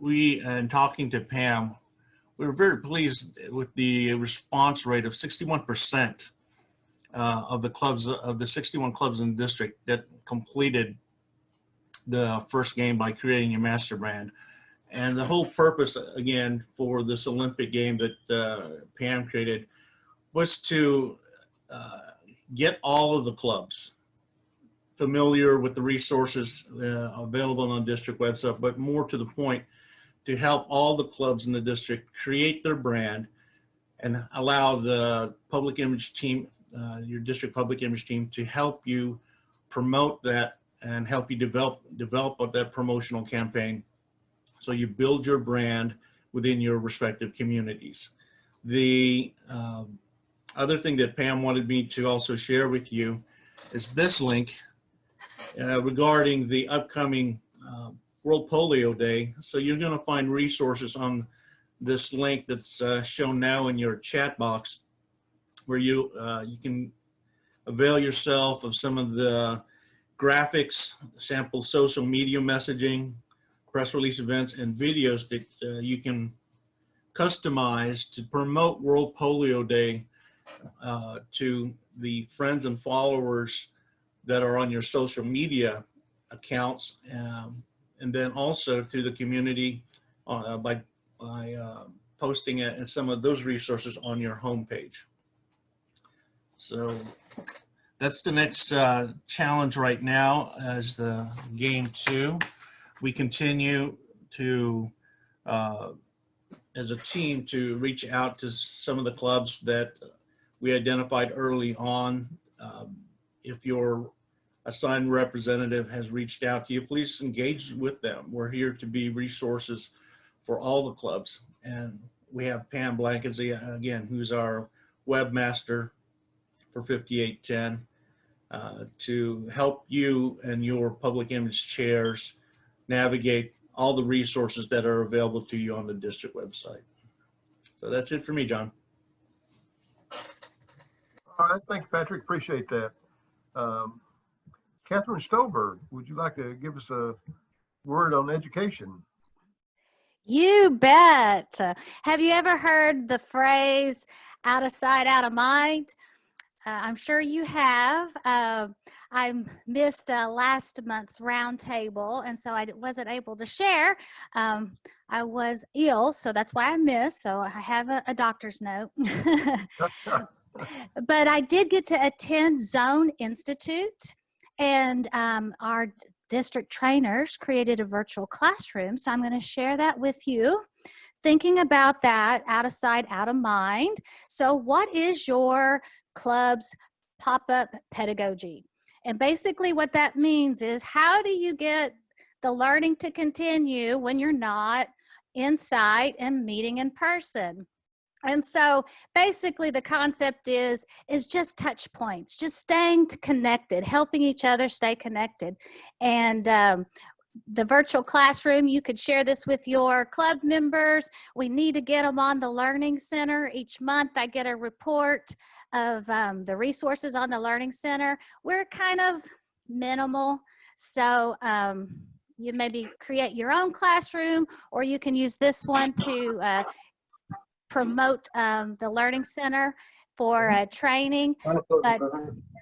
in talking to Pam, we were very pleased with the response rate of 61% of the clubs, of the 61 clubs in the district that completed the first game by creating a master brand. And the whole purpose, again, for this Olympic game that Pam created was to get all of the clubs familiar with the resources available on the district website, but more to the point, to help all the clubs in the district create their brand and allow the public image team, your district public image team, to help you promote that and help you develop that promotional campaign so you build your brand within your respective communities. The other thing that Pam wanted me to also share with you is this link regarding the upcoming World Polio Day. So you're going to find resources on this link that's shown now in your chat box, where you can avail yourself of some of the graphics, sample social media messaging, press release events, and videos that you can customize to promote World Polio Day to the friends and followers that are on your social media accounts, and then also to the community by posting some of those resources on your homepage. So that's the next challenge right now as the game 2. We continue to, as a team, to reach out to some of the clubs that we identified early on. If your assigned representative has reached out to you, please engage with them. We're here to be resources for all the clubs. And we have Pam Blankensy, again, who's our webmaster for 5810, to help you and your public image chairs navigate all the resources that are available to you on the district website. So that's it for me, John. All right, thanks, Patrick. Appreciate that. Catherine Stolberg, would you like to give us a word on education? You bet. Have you ever heard the phrase out of sight, out of mind? I'm sure you have. I missed last month's roundtable, and so I wasn't able to share. I was ill, so that's why I missed. So I have a doctor's note. But I did get to attend Zone Institute, and our district trainers created a virtual classroom. So I'm going to share that with you. Thinking about that, out of sight, out of mind. So what is your club's pop-up pedagogy? And basically what that means is, how do you get the learning to continue when you're not in site and meeting in person? And so basically the concept is just touch points, just staying connected, helping each other stay connected. And the virtual classroom, you could share this with your club members. We need to get them on the Learning Center. Each month I get a report of the resources on the Learning Center. We're kind of minimal, so you maybe create your own classroom, or you can use this one to promote the Learning Center for training. But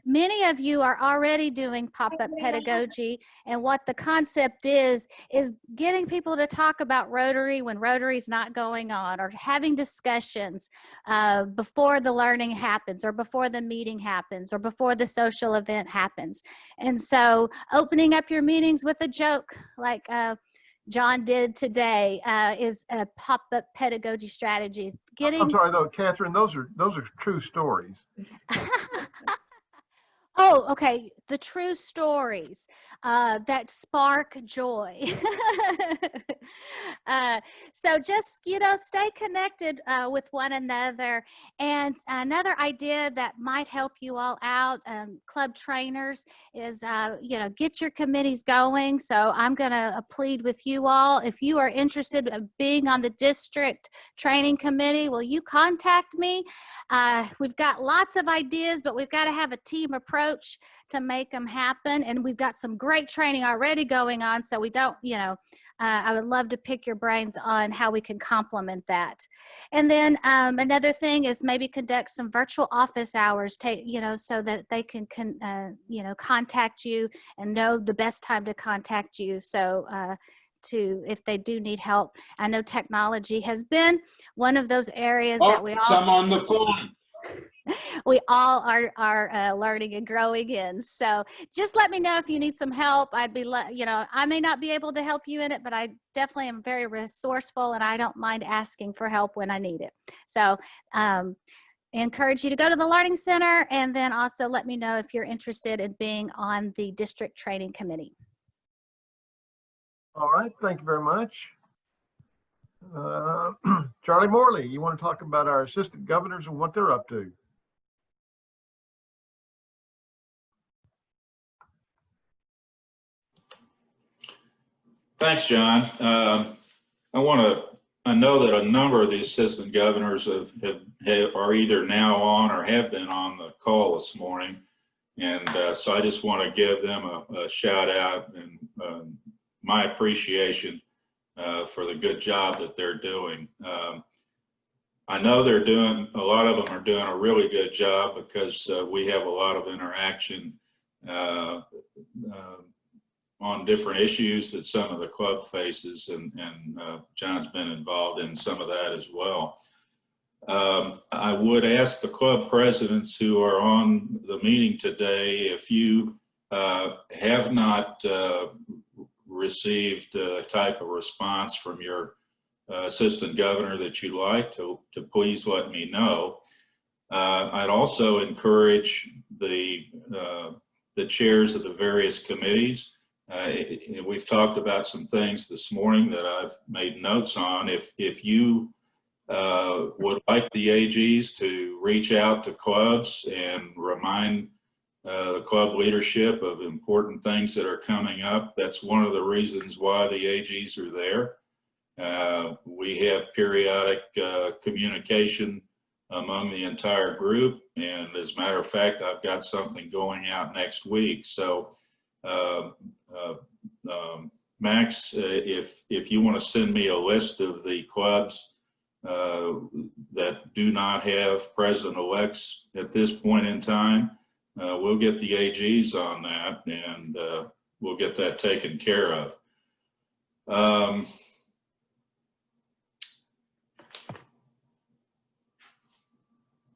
many of you are already doing pop-up pedagogy, and what the concept is getting people to talk about Rotary when Rotary's not going on, or having discussions before the learning happens, or before the meeting happens, or before the social event happens. And so opening up your meetings with a joke, like John did today, is a pop-up pedagogy strategy. I'm sorry though, Catherine, those are true stories. Oh, okay. The true stories that spark joy. So just, stay connected with one another. And another idea that might help you all out, club trainers, is, get your committees going. So I'm going to plead with you all. If you are interested in being on the district training committee, will you contact me? We've got lots of ideas, but we've got to have a team approach to make them happen. And we've got some great training already going on. So we don't, I would love to pick your brains on how we can complement that. And then another thing is maybe conduct some virtual office hours, so that they can contact you and know the best time to contact you. So if they do need help. I know technology has been one of those areas that we all— some on the phone. We all are learning and growing in. So just let me know if you need some help. I may not be able to help you in it, but I definitely am very resourceful, and I don't mind asking for help when I need it. So encourage you to go to the Learning Center, and then also let me know if you're interested in being on the district training committee. All right, thank you very much. Charlie Morley, you want to talk about our assistant governors and what they're up to? Thanks, John. I know that a number of the assistant governors are either now on or have been on the call this morning. And so I just want to give them a shout out and my appreciation for the good job that they're doing. I know a lot of them are doing a really good job because we have a lot of interaction on different issues that some of the club faces, and John's been involved in some of that as well. I would ask the club presidents who are on the meeting today, if you have not received a type of response from your assistant governor that you'd like to please let me know. I'd also encourage the chairs of the various committees. We've talked about some things this morning that I've made notes on. If you would like the AGs to reach out to clubs and remind the club leadership of important things that are coming up, that's one of the reasons why the AGs are there. We have periodic communication among the entire group, and as a matter of fact, I've got something going out next week. So Max, if you want to send me a list of the clubs that do not have president-elects at this point in time, we'll get the AGs on that, and we'll get that taken care of.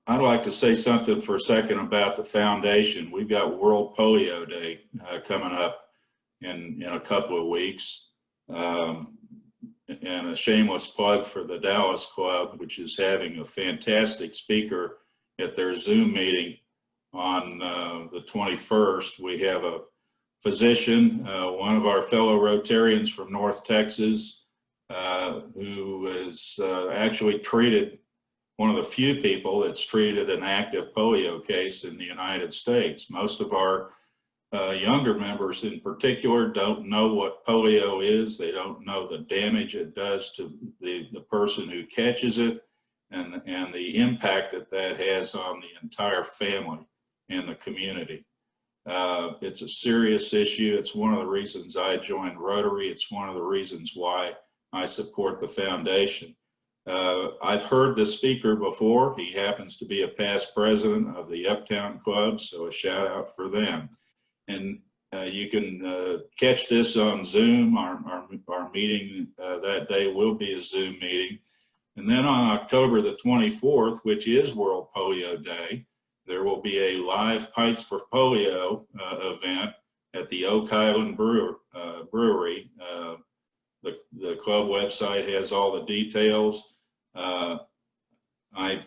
I'd like to say something for a second about the foundation. We've got World Polio Day coming up in a couple of weeks. And a shameless plug for the Dallas Club, which is having a fantastic speaker at their Zoom meeting on the 21st. We have a physician, one of our fellow Rotarians from North Texas, who is actually treated, one of the few people that's treated an active polio case in the United States. Most of our younger members in particular don't know what polio is. They don't know the damage it does to the person who catches it, and the impact that has on the entire family and the community. It's a serious issue. It's one of the reasons I joined Rotary. It's one of the reasons why I support the foundation. I've heard the speaker before. He happens to be a past president of the Uptown Club, so a shout out for them. And you can catch this on Zoom. Our meeting that day will be a Zoom meeting. And then on October the 24th, which is World Polio Day, there will be a live Pints for Polio event at the Oak Island Brewery. The club website has all the details. I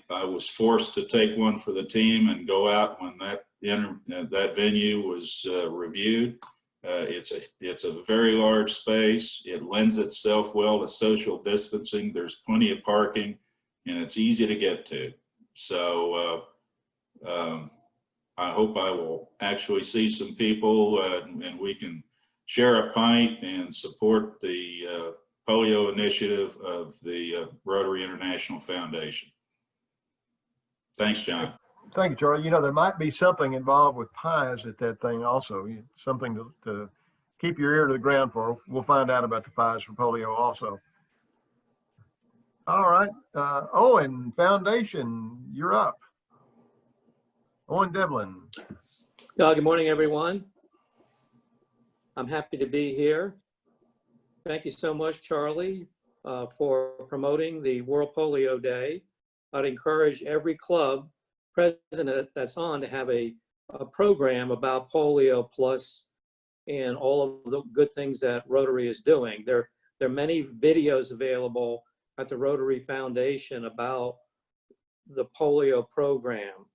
was forced to take one for the team and go out when that that venue was reviewed. It's a very large space. It lends itself well to social distancing. There's plenty of parking, and it's easy to get to. So I hope I will actually see some people and we can share a pint and support the polio initiative of the Rotary International Foundation. Thanks, John. Thank you, Charlie. You know, there might be something involved with pies at that thing also, something to keep your ear to the ground for. We'll find out about the pies for polio also. All right. Owen Foundation, you're up. Owen Devlin. Good morning, everyone. I'm happy to be here. Thank you so much, Charlie, for promoting the World Polio Day. I'd encourage every club president that's on to have a program about polio plus and all of the good things that Rotary is doing. There are many videos available at the Rotary Foundation about the polio program.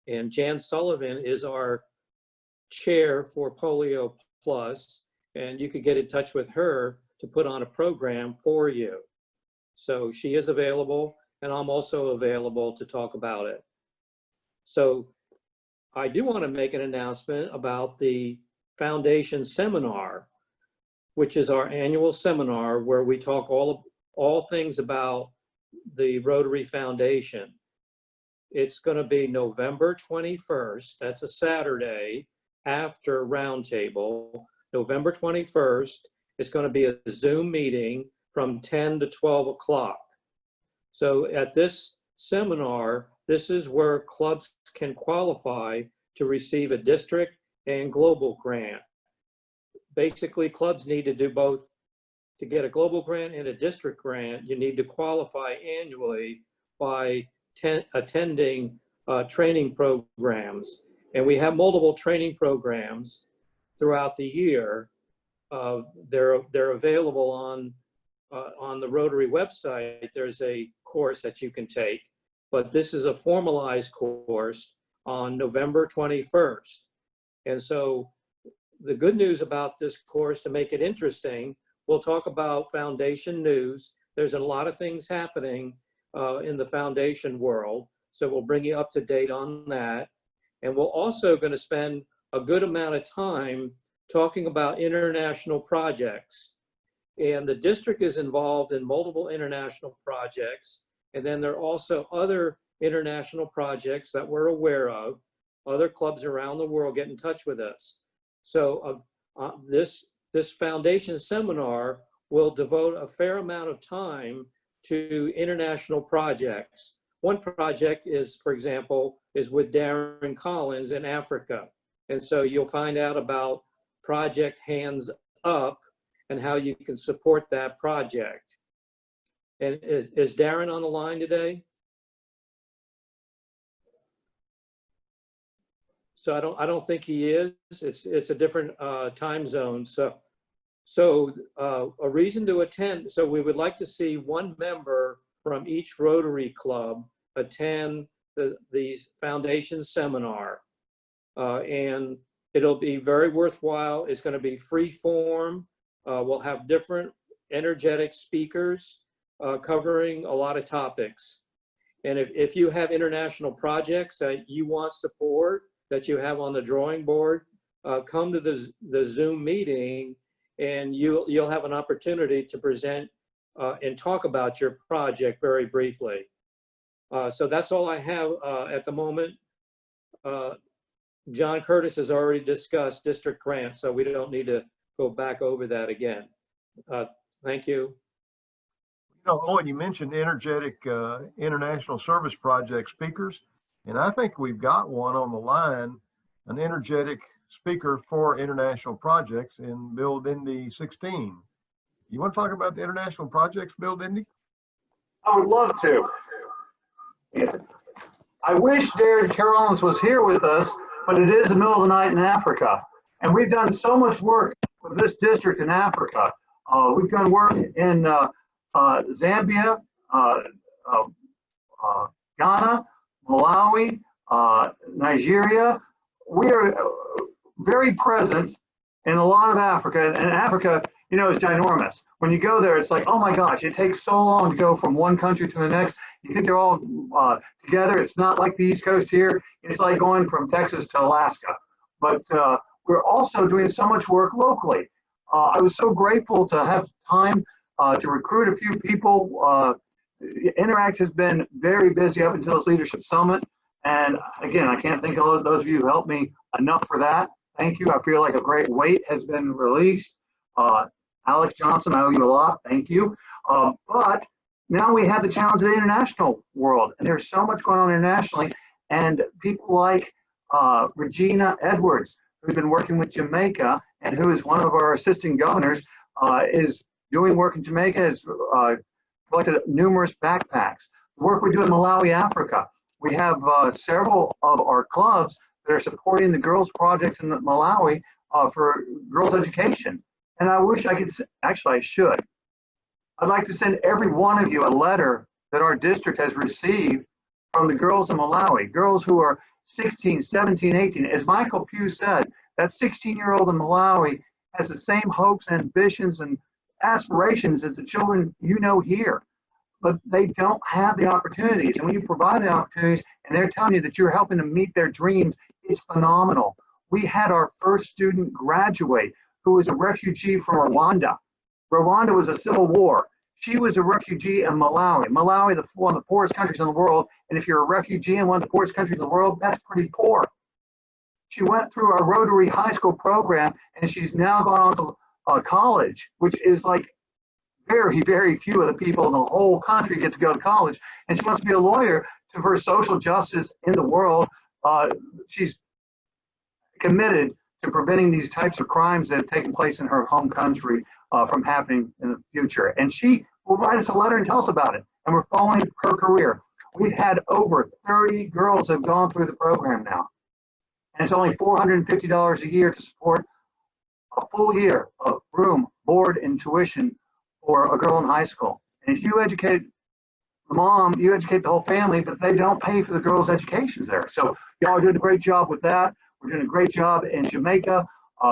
And Jan Sullivan is our chair for Polio Plus, and you could get in touch with her to put on a program for you. So she is available, and I'm also available to talk about it. So I do want to make an announcement about the Foundation Seminar, which is our annual seminar where we talk all things about the Rotary Foundation. It's going to be November 21st. That's a Saturday after Roundtable. November 21st. It's going to be a Zoom meeting from 10 to 12 o'clock. So at this seminar, this is where clubs can qualify to receive a district and global grant. Basically, clubs need to do both. To get a global grant and a district grant, you need to qualify annually by attending training programs. And we have multiple training programs throughout the year. They're available on the Rotary website. There's a course that you can take, but this is a formalized course on November 21st. And so the good news about this course, to make it interesting, we'll talk about foundation news. There's a lot of things happening in the foundation world. So we'll bring you up to date on that. And we're also going to spend a good amount of time talking about international projects. And the district is involved in multiple international projects. And then there are also other international projects that we're aware of. Other clubs around the world get in touch with us. So this foundation seminar will devote a fair amount of time to international projects. One project is, for example, is with Darren Collins in Africa. And so you'll find out about Project Hands Up and how you can support that project. And is Darren on the line today? So I don't think he is. It's a different time zone. So a reason to attend. So we would like to see one member from each Rotary club attend the foundation seminar, and it'll be very worthwhile. It's going to be free form. We'll have different energetic speakers covering a lot of topics. And if you have international projects that you want support, that you have on the drawing board, come to the Zoom meeting, and you'll have an opportunity to present and talk about your project very briefly. So that's all I have at the moment. John Curtis has already discussed district grants, so we don't need to go back over that again. Thank you. You know, Owen, you mentioned energetic international service project speakers, and I think we've got one on the line, an energetic speaker for international projects in Bill Dindy 16. You want to talk about the international projects, Bill Dindy? I would love to. I wish Darren Collins was here with us, but it is the middle of the night in Africa. And we've done so much work with this district in Africa. We've done work in Zambia, Ghana, Malawi, Nigeria, we are very present in a lot of Africa, and Africa, you know, is ginormous. When you go there, it's like, oh my gosh, it takes so long to go from one country to the next. You think they're all together. It's not like the East Coast here. It's like going from Texas to Alaska. But we're also doing so much work locally. I was so grateful to have time to recruit a few people. Interact has been very busy up until this leadership summit. And again, I can't thank all of those of you who helped me enough for that. Thank you. I feel like a great weight has been released. Alex Johnson, I owe you a lot. Thank you. But now we have the challenge of the international world, and there's so much going on internationally. And people like Regina Edwards, who's been working with Jamaica and who is one of our assistant governors, is doing work in Jamaica, has collected numerous backpacks. The work we do in Malawi, Africa. We have several of our clubs that are supporting the girls projects in Malawi for girls education. And I wish I could, actually I should. I'd like to send every one of you a letter that our district has received from the girls in Malawi, girls who are 16, 17, 18. As Michael Pugh said, that 16-year-old in Malawi has the same hopes, ambitions, and aspirations as the children you know here. But they don't have the opportunities. And when you provide the opportunities and they're telling you that you're helping them meet their dreams, it's phenomenal. We had our first student graduate who was a refugee from Rwanda. Rwanda was a civil war. She was a refugee in Malawi. Malawi, one of the poorest countries in the world. And if you're a refugee in one of the poorest countries in the world, that's pretty poor. She went through our Rotary High School program, and she's now gone on to college, which is like very, very few of the people in the whole country get to go to college. And she wants to be a lawyer for social justice in the world. She's committed to preventing these types of crimes that have taken place in her home country from happening in the future. And she will write us a letter and tell us about it. And we're following her career. We've had over 30 girls have gone through the program now. And it's only $450 a year to support a full year of room, board, and tuition for a girl in high school. And if you educate the mom, you educate the whole family, but they don't pay for the girls' educations there. So y'all are doing a great job with that. We're doing a great job in Jamaica.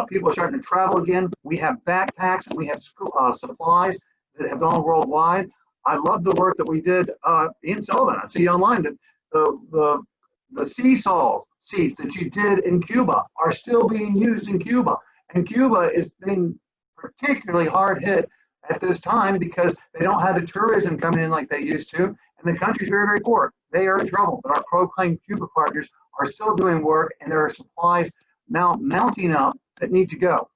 People are starting to travel again. We have backpacks and we have school, supplies that have gone worldwide. I love the work that we did in Sullivan. I see online that the seesaw seats that you did in Cuba are still being used in Cuba. And Cuba is being particularly hard hit at this time because they don't have the tourism coming in like they used to. And the country's very, very poor. They are in trouble. But our proclaimed Cuba partners are still doing work, and there are supplies now mounting up that need to go.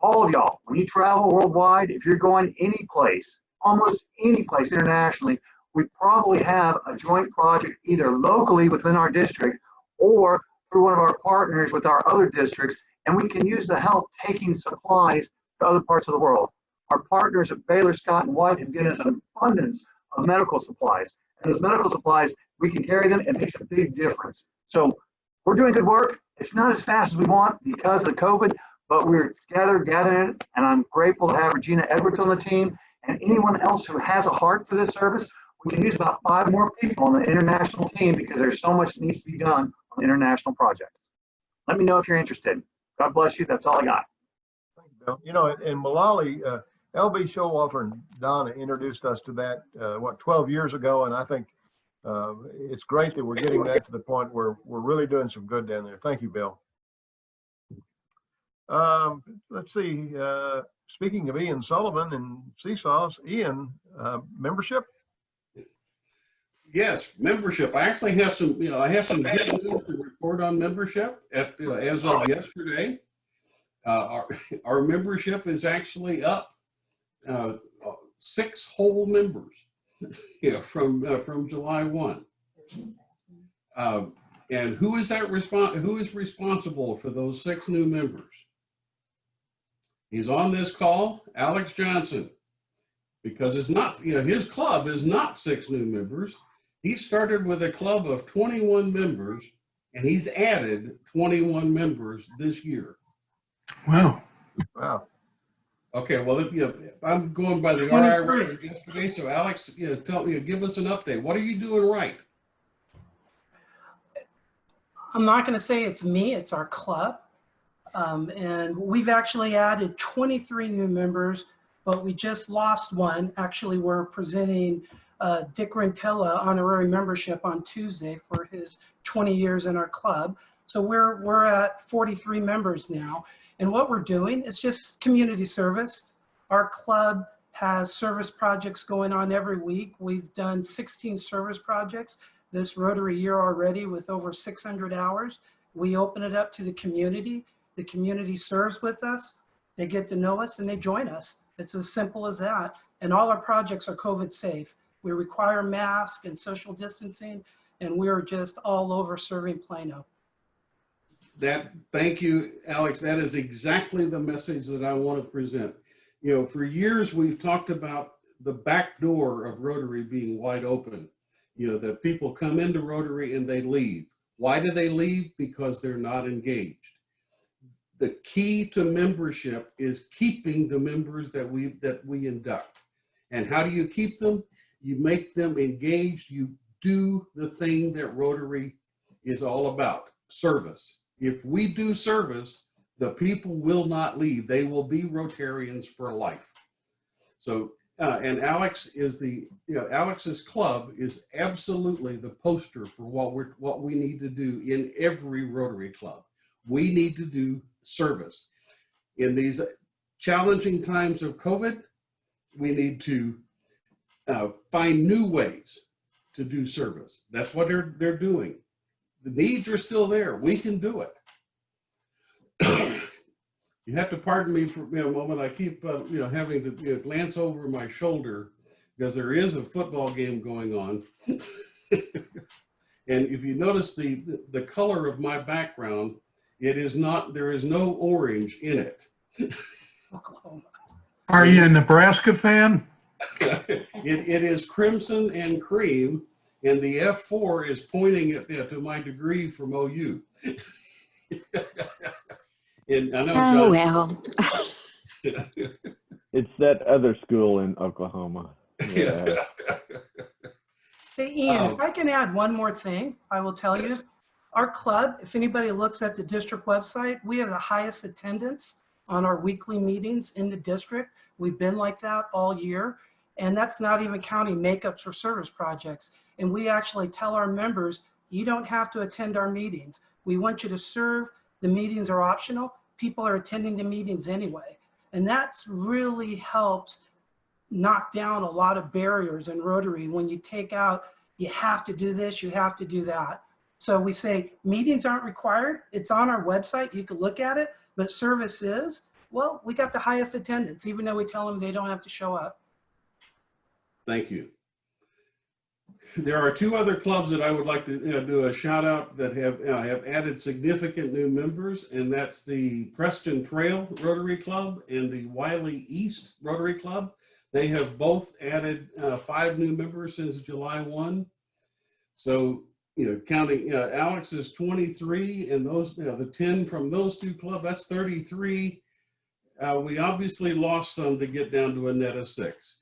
All of y'all, when you travel worldwide, if you're going any place, almost any place internationally, we probably have a joint project either locally within our district or through one of our partners with our other districts, and we can use the help taking supplies to other parts of the world. Our partners at Baylor, Scott, and White have given us an abundance of medical supplies. And those medical supplies, we can carry them, and it makes a big difference. So we're doing good work. It's not as fast as we want because of COVID, but we're gathering it, and I'm grateful to have Regina Edwards on the team and anyone else who has a heart for this service. We can use about 5 more people on the international team because there's so much that needs to be done on international projects. Let me know if you're interested. God bless you. That's all I got. Thank you, Bill. You know, in Malawi, LB Showalter and Donna introduced us to that, 12 years ago, and I think it's great that we're getting that to the point where we're really doing some good down there. Thank you, Bill. Let's see. Speaking of Ian Sullivan and Seesaws, Ian, membership? Yes, membership. I actually have some, I have some good news to report on membership as of yesterday. Our membership is actually up 6 whole members from July 1. And who is responsible for those 6 new members? He's on this call, Alex Johnson, because it's not, his club is not 6 new members. He started with a club of 21 members, and he's added 21 members this year. Wow. Wow. Okay, well, I'm going by the RI record yesterday, so Alex, give us an update. What are you doing right? I'm not going to say it's me, it's our club. And we've actually added 23 new members, but we just lost one. Actually, we're presenting Dick Rentella honorary membership on Tuesday for his 20 years in our club. So we're at 43 members now. And what we're doing is just community service. Our club has service projects going on every week. We've done 16 service projects this Rotary year already with over 600 hours. We open it up to the community. The community serves with us. They get to know us and they join us. It's as simple as that. And all our projects are COVID safe. We require masks and social distancing, and we're just all over serving Plano. Thank you, Alex. That is exactly the message that I want to present. You know, for years we've talked about the back door of Rotary being wide open. You know, that people come into Rotary and they leave. Why do they leave? Because they're not engaged. The key to membership is keeping the members that we induct. And how do you keep them? You make them engaged. You do the thing that Rotary is all about, service. If we do service, the people will not leave. They will be Rotarians for life. So, and Alex is Alex's club is absolutely the poster for what we need to do in every Rotary club. We need to do service. In these challenging times of COVID, we need to find new ways to do service. That's what they're doing. The needs are still there. We can do it. You have to pardon me for a moment. I keep having to glance over my shoulder because there is a football game going on. And if you notice the color of my background, it is not, there is no orange in it. Are you a Nebraska fan? It is crimson and cream, and the F4 is pointing to my degree from OU. And I know Oh, John, well. It's that other school in Oklahoma. Yeah. Hey, Ian, if I can add one more thing, I will tell you. Our club, if anybody looks at the district website, we have the highest attendance on our weekly meetings in the district. We've been like that all year. And that's not even counting makeups or service projects. And we actually tell our members, you don't have to attend our meetings. We want you to serve. The meetings are optional. People are attending the meetings anyway. And that's really helps knock down a lot of barriers in Rotary when you take out, you have to do this, you have to do that. So we say meetings aren't required. It's on our website. You can look at it, but service is, well, we got the highest attendance, even though we tell them they don't have to show up. thank you. There are two other clubs that I would like to do a shout out that have added significant new members, and that's the Preston Trail Rotary Club and the Wiley East Rotary Club. They have both added 5 new members since July 1. So, counting Alex is 23, and those, the 10 from those two clubs, that's 33. We obviously lost some to get down to a net of 6.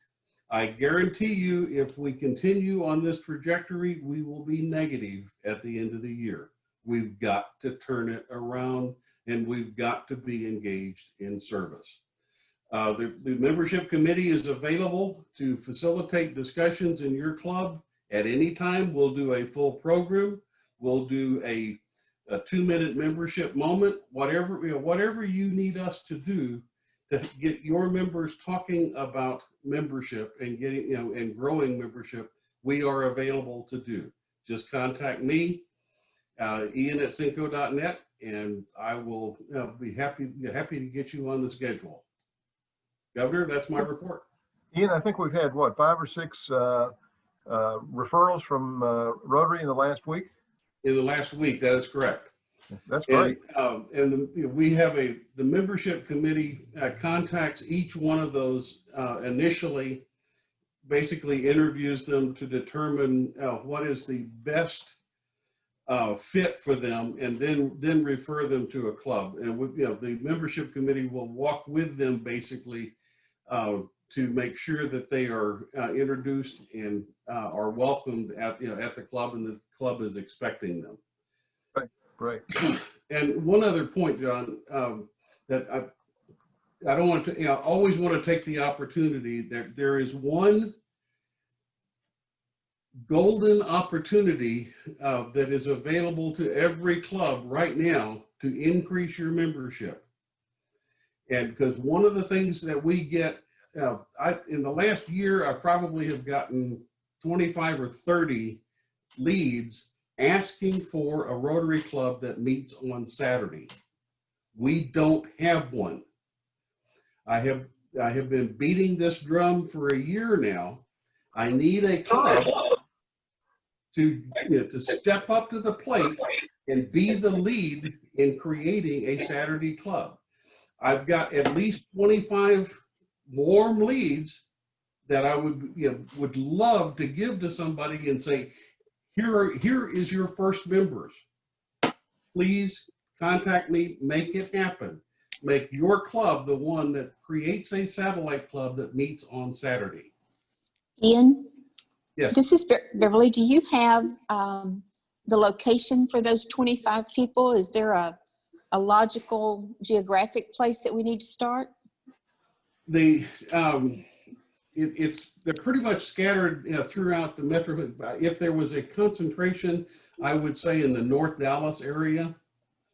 I guarantee you, if we continue on this trajectory, we will be negative at the end of the year. We've got to turn it around, and we've got to be engaged in service. The membership committee is available to facilitate discussions in your club at any time. We'll do a full program. We'll do a 2-minute membership moment, whatever you need us to do to get your members talking about membership and getting, and growing membership. We are available to do. Just contact me, Ian@cinco.net, and I will be happy to get you on the schedule. Governor, that's my report. Ian, I think we've had, what, 5 or 6 referrals from Rotary in the last week? In the last week, that is correct. That's great. And we have the membership committee contacts each one of those initially, basically interviews them to determine what is the best fit for them, and then refer them to a club. And the membership committee will walk with them basically to make sure that they are introduced and are welcomed at the club, and the club is expecting them. Right. Great. And one other point, John, that I don't want to, you know, always want to take the opportunity that there is one golden opportunity that is available to every club right now to increase your membership. And because one of the things that we get, in the last year, I probably have gotten 25 or 30 leads asking for a Rotary Club that meets on Saturday. We don't have one. I have been beating this drum for a year now. I need a club to step up to the plate and be the lead in creating a Saturday club. I've got at least 25 warm leads that I would love to give to somebody and say, here is your first members. Please contact me, make it happen. Make your club the one that creates a satellite club that meets on Saturday. Ian? Yes. This is Beverly. Do you have the location for those 25 people? Is there a logical geographic place that we need to start? They're pretty much scattered throughout the metro. If there was a concentration, I would say in the North Dallas area.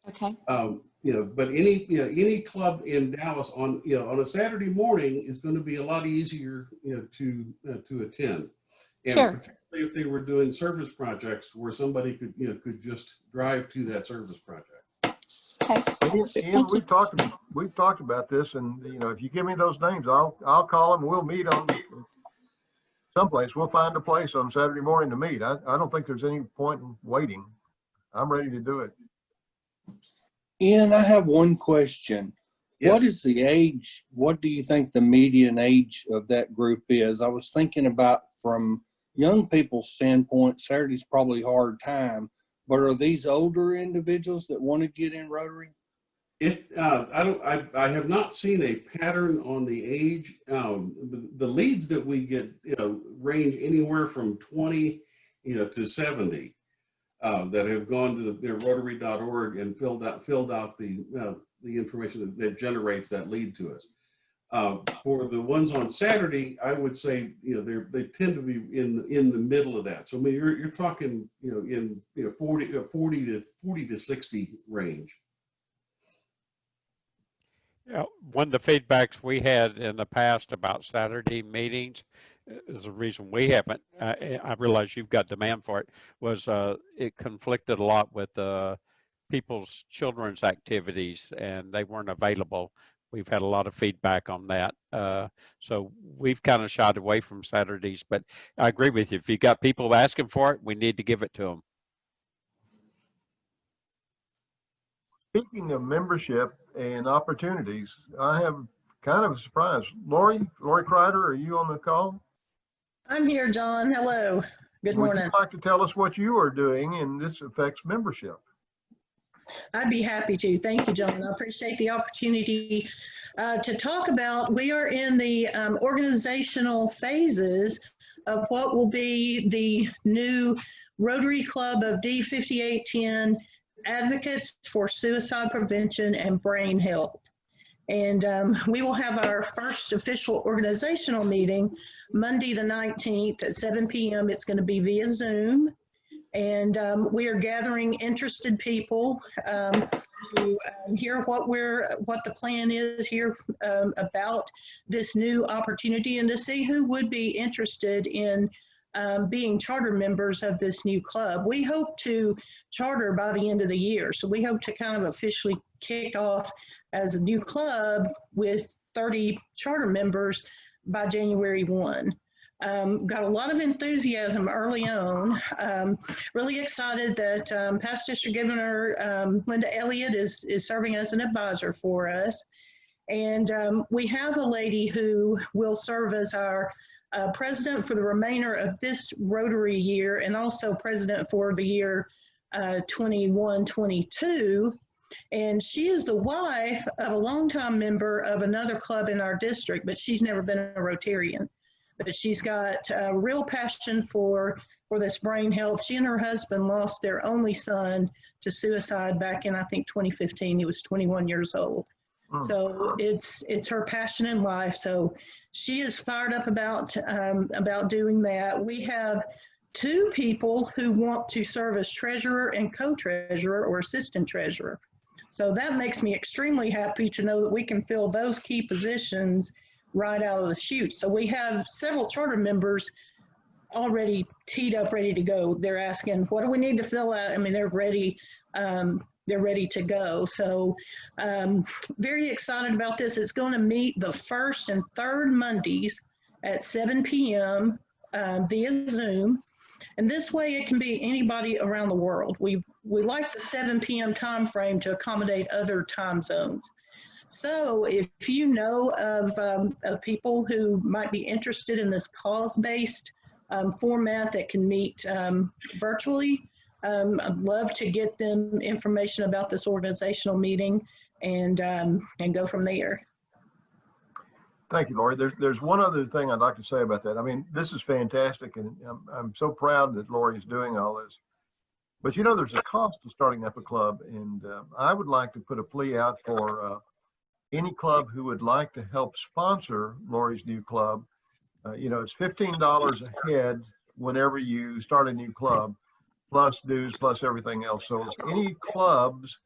Okay. But any club in Dallas on a Saturday morning is going to be a lot easier to attend. And sure. Particularly if they were doing service projects where somebody could just drive to that service project. Okay. Ian, we've talked about this, and if you give me those names, I'll call them. We'll meet on someplace. We'll find a place on Saturday morning to meet. I don't think there's any point in waiting. I'm ready to do it. Ian, I have one question. Yes. What is the age? What do you think the median age of that group is? I was thinking about from young people's standpoint, Saturday's probably a hard time, but are these older individuals that want to get in Rotary? I have not seen a pattern on the age. The leads that we get, range anywhere from 20, to 70. That have gone to the Rotary.org and filled out the information that generates that lead to us. For the ones on Saturday, I would say they tend to be in the middle of that. So I mean you're talking in 40 to 60 range. Yeah, one of the feedbacks we had in the past about Saturday meetings is the reason we haven't, I realize you've got demand for it, was it conflicted a lot with people's children's activities and they weren't available. We've had a lot of feedback on that. So we've kind of shied away from Saturdays, but I agree with you. If you got people asking for it, we need to give it to them. Speaking of membership and opportunities, I have kind of a surprise. Lori Kreider, are you on the call? I'm here, John. Hello. Good morning. Would you like to tell us what you are doing and this affects membership? I'd be happy to. Thank you, John. I appreciate the opportunity to talk about. We are in the organizational phases of what will be the new Rotary Club of D5810 Advocates for Suicide Prevention and Brain Health. And we will have our first official organizational meeting Monday the 19th at 7 p.m. It's going to be via Zoom. And we are gathering interested people to hear what the plan is here about this new opportunity and to see who would be interested in being charter members of this new club. We hope to charter by the end of the year. So we hope to kind of officially kick off as a new club with 30 charter members by January 1. Got a lot of enthusiasm early on. Really excited that past District Governor Linda Elliott is serving as an advisor for us. And we have a lady who will serve as our president for the remainder of this Rotary year and also president for the year 21-22. And she is the wife of a longtime member of another club in our district, but she's never been a Rotarian. But she's got a real passion for for this brain health. She and her husband lost their only son to suicide back in, I think, 2015. He was 21 years old. So it's her passion in life. So she is fired up about doing that. We have 2 people who want to serve as treasurer and co-treasurer or assistant treasurer. So that makes me extremely happy to know that we can fill those key positions right out of the chute. So we have several charter members already teed up, ready to go. They're asking, what do we need to fill out? I mean, they're ready to go. So very excited about this. It's going to meet the first and third Mondays at 7 p.m. Via Zoom. And this way it can be anybody around the world. We like the 7 p.m. time frame to accommodate other time zones. So if you know of people who might be interested in this cause-based format that can meet virtually, I'd love to get them information about this organizational meeting and go from there. Thank you, Lori. There's one other thing I'd like to say about that. I mean, this is fantastic, and I'm so proud that Lori is doing all this. But you know, there's a cost to starting up a club, and I would like to put a plea out for any club who would like to help sponsor Lori's new club. You know, it's $15 a head whenever you start a new club, plus dues, plus everything else. So if any clubs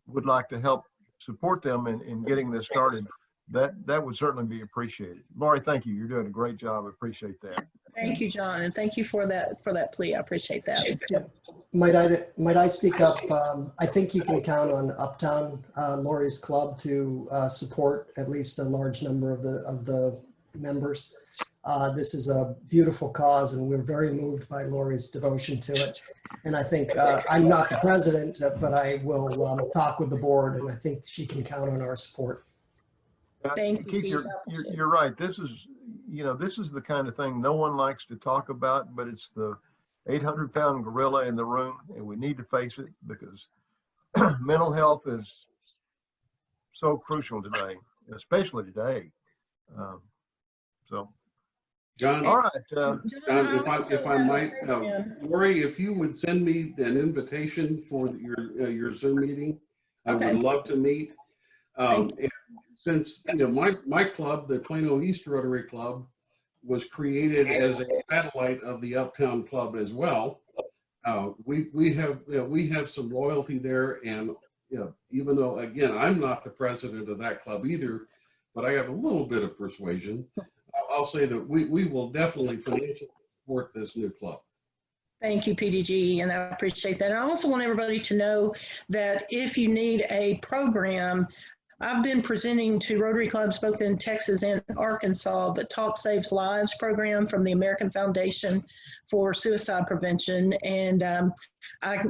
would like to help support them in getting this started, that would certainly be appreciated. Lori, thank you. You're doing a great job. I appreciate that. Thank you, John, and thank you for that plea. I appreciate that. Yeah. Might I speak up? I think you can count on Uptown, Lori's club, to support at least a large number of the members. This is a beautiful cause, and we're very moved by Lori's devotion to it. And I think I'm not the president, but I will talk with the board, and I think she can count on our support. Thank you. You're right. This is, you know, this is the kind of thing no one likes to talk about, but it's the 800-pound gorilla in the room, and we need to face it because mental health is so crucial today, especially today. So, John, all right. John, if I might, Lori, if you would send me an invitation for your Zoom meeting, I would love to meet. And since you know my club, the Plano East Rotary Club, was created as a satellite of the Uptown Club as well. We have some loyalty there, and you know, even though again I'm not the president of that club either, but I have a little bit of persuasion. I'll say that we will definitely financially support this new club. Thank you, PDG, and I appreciate that. And I also want everybody to know that if you need a program, I've been presenting to Rotary clubs both in Texas and Arkansas the Talk Saves Lives program from the American Foundation for Suicide Prevention. And I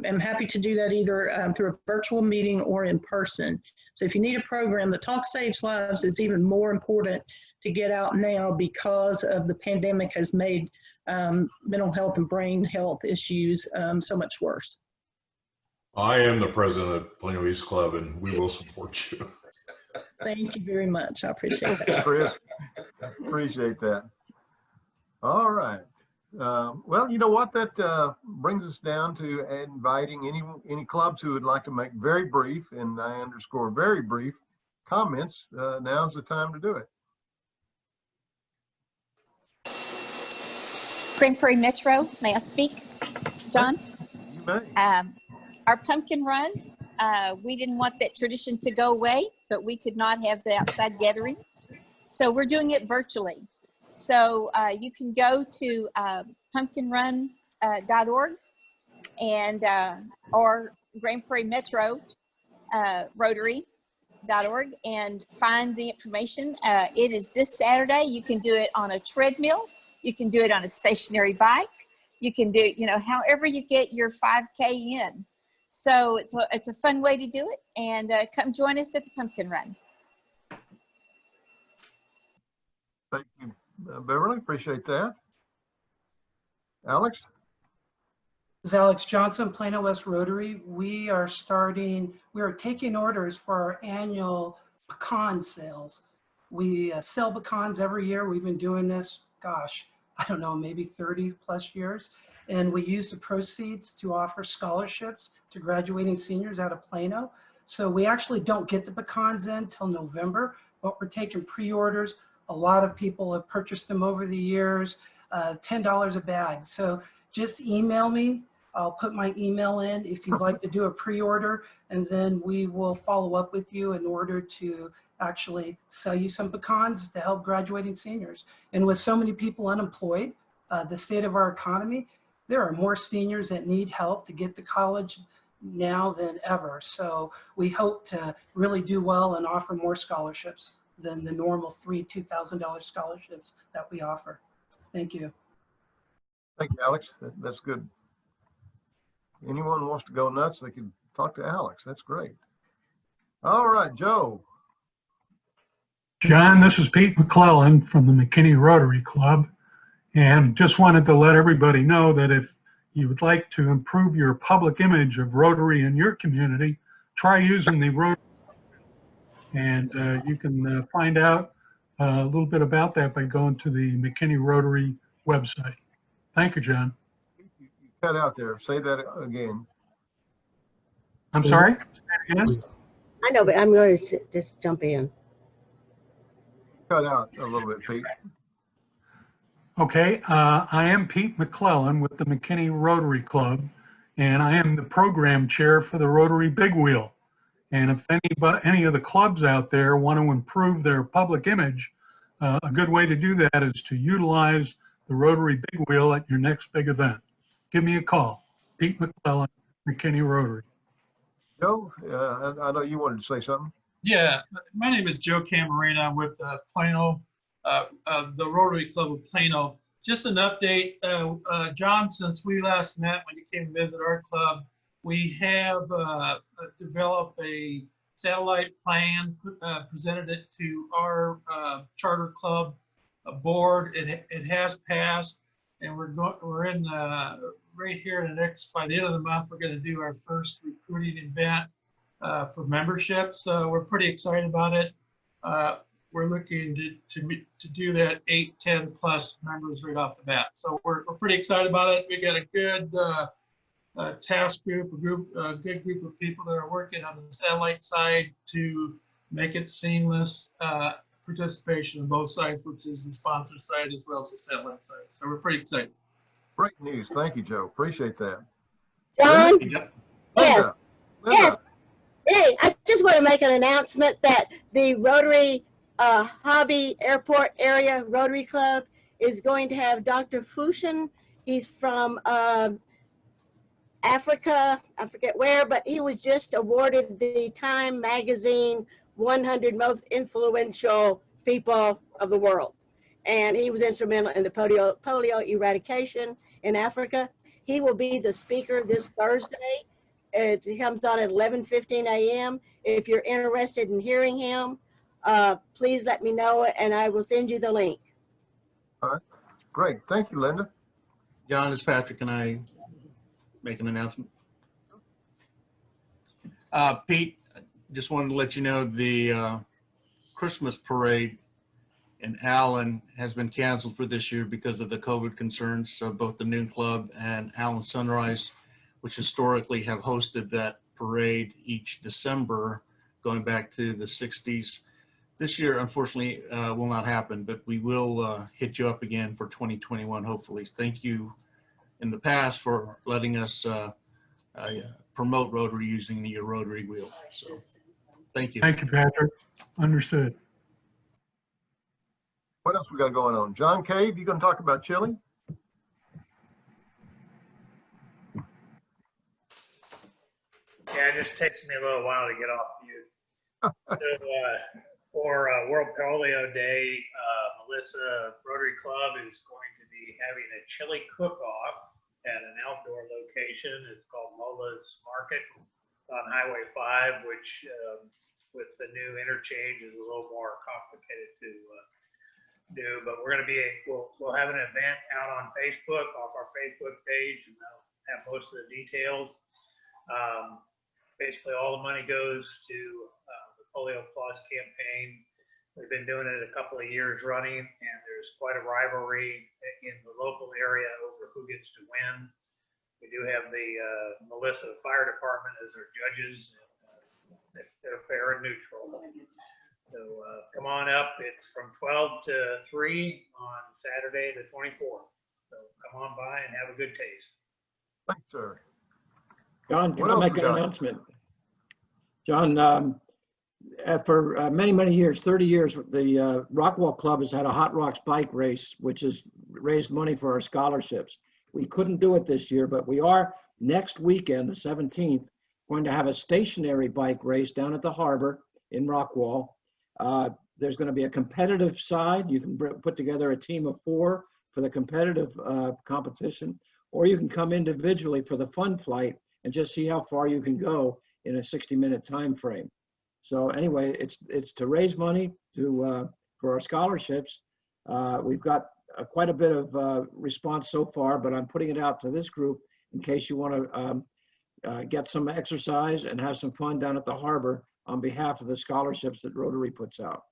am happy to do that either through a virtual meeting or in person. So if you need a program, the Talk Saves Lives is even more important to get out now because of the pandemic has made mental health and brain health issues so much worse. I am the president of Plano East Club, and we will support you. Thank you very much. I appreciate that. Chris, appreciate that. All right. Well, you know what? That brings us down to inviting any clubs who would like to make very brief, and I underscore very brief, comments. Now's the time to do it. Grand Prairie Metro, may I speak, John? You may. Our pumpkin run, we didn't want that tradition to go away, but we could not have the outside gathering. So we're doing it virtually. So you can go to pumpkinrun.org and or Grand Prairie Metro Rotary.org and find the information. It is this Saturday. You can do it on a treadmill. You can do it on a stationary bike. You can do it, you know, however you get your 5K in. So it's a fun way to do it, and come join us at the Pumpkin Run. Thank you, Beverly. Appreciate that. Alex? This is Alex Johnson, Plano West Rotary. We are taking orders for our annual pecan sales. We sell pecans every year. We've been doing this, gosh, I don't know, maybe 30 plus years. and we use the proceeds to offer scholarships to graduating seniors out of Plano. So we actually don't get the pecans in till November, but we're taking pre-orders. A lot of people have purchased them over the years, $10 a bag. So just email me. I'll put my email in if you'd like to do a pre-order, and then we will follow up with you in order to actually sell you some pecans to help graduating seniors. And with so many people unemployed, the state of our economy, there are more seniors that need help to get to college now than ever. So we hope to really do well and offer more scholarships than the normal $2,000 scholarships that we offer. Thank you. Thank you, Alex. That's good. Anyone who wants to go nuts, they can talk to Alex. That's great. All right, Joe. John, this is Pete McClellan from the McKinney Rotary Club, and just wanted to let everybody know that if you would like to improve your public image of Rotary in your community, try using the Rotary. And you can find out a little bit about that by going to the McKinney Rotary website. Thank you, John. You cut out there. Say that again. I'm sorry? Say that again? I know, but I'm going to just jump in. Cut out a little bit, Pete. Okay, I am Pete McClellan with the McKinney Rotary Club, and I am the program chair for the Rotary Big Wheel. And if any of the clubs out there want to improve their public image, a good way to do that is to utilize the Rotary Big Wheel at your next big event. Give me a call. Pete McClellan, McKinney Rotary. Joe, I know you wanted to say something. Yeah, my name is Joe Camarena. I'm with Plano, the Rotary Club of Plano. Just an update, John, since we last met when you came to visit our club, we have developed a satellite plan, presented it to our charter club board. It has passed, and we're in right here in the next, by the end of the month, we're going to do our first recruiting event for membership. So we're pretty excited about it. We're looking to do that 8, 10 plus members right off the bat. So we're pretty excited about it. We got a good task group, a good group of people that are working on the satellite side to make it seamless participation on both sides, which is the sponsor side as well as the satellite side. So we're pretty excited. Great news. Thank you, Joe. Appreciate that. John? Linda. Yes. Linda. Yes. Hey, I just want to make an announcement that the Rotary Hobby Airport Area Rotary Club is going to have Dr. Fushin. He's from Africa, I forget where, but he was just awarded the Time Magazine 100 Most Influential People of the World. And he was instrumental in the polio eradication in Africa. He will be the speaker this Thursday. It comes on at 11:15 a.m. If you're interested in hearing him, please let me know and I will send you the link. All right, great. Thank you, Linda. John, it's Patrick, and I make an announcement. Pete, just wanted to let you know the Christmas parade in Allen has been canceled for this year because of the COVID concerns. So both the Noon Club and Allen Sunrise, which historically have hosted that parade each December, going back to the 60s. This year, unfortunately, will not happen, but we will hit you up again for 2021, hopefully. Thank you in the past for letting us promote Rotary using your Rotary wheel. So, thank you. Thank you, Patrick. Understood. What else we got going on? John Cave, you going to talk about chili? Yeah, it just takes me a little while to get off mute. So for World Polio Day, Melissa Rotary Club is going to be having a chili cook-off at an outdoor location. It's called Mola's Market on Highway 5, which with the new interchange is a little more complicated to do. But we're going to be, we'll have an event out on Facebook, off our Facebook page, and that'll have most of the details. Basically, all the money goes to the Polio Plus campaign. We've been doing it a couple of years running, and there's quite a rivalry in the local area over who gets to win. We do have the Melissa Fire Department as our judges. They're fair and neutral. So come on up. It's from 12 to 3 on Saturday the 24th. So come on by and have a good taste. Thanks, sir. John, can What I else make we an got? announcement? John, for many, many years, 30 years, the Rockwall Club has had a Hot Rocks bike race, which has raised money for our scholarships. We couldn't do it this year, but we are next weekend, the 17th, going to have a stationary bike race down at the harbor in Rockwall. There's going to be a competitive side. You can put together a team of 4 for the competitive competition, or you can come individually for the fun flight and just see how far you can go in a 60-minute time frame. So anyway, it's to raise money for our scholarships. We've got quite a bit of response so far, but I'm putting it out to this group in case you want to get some exercise and have some fun down at the harbor on behalf of the scholarships that Rotary puts out.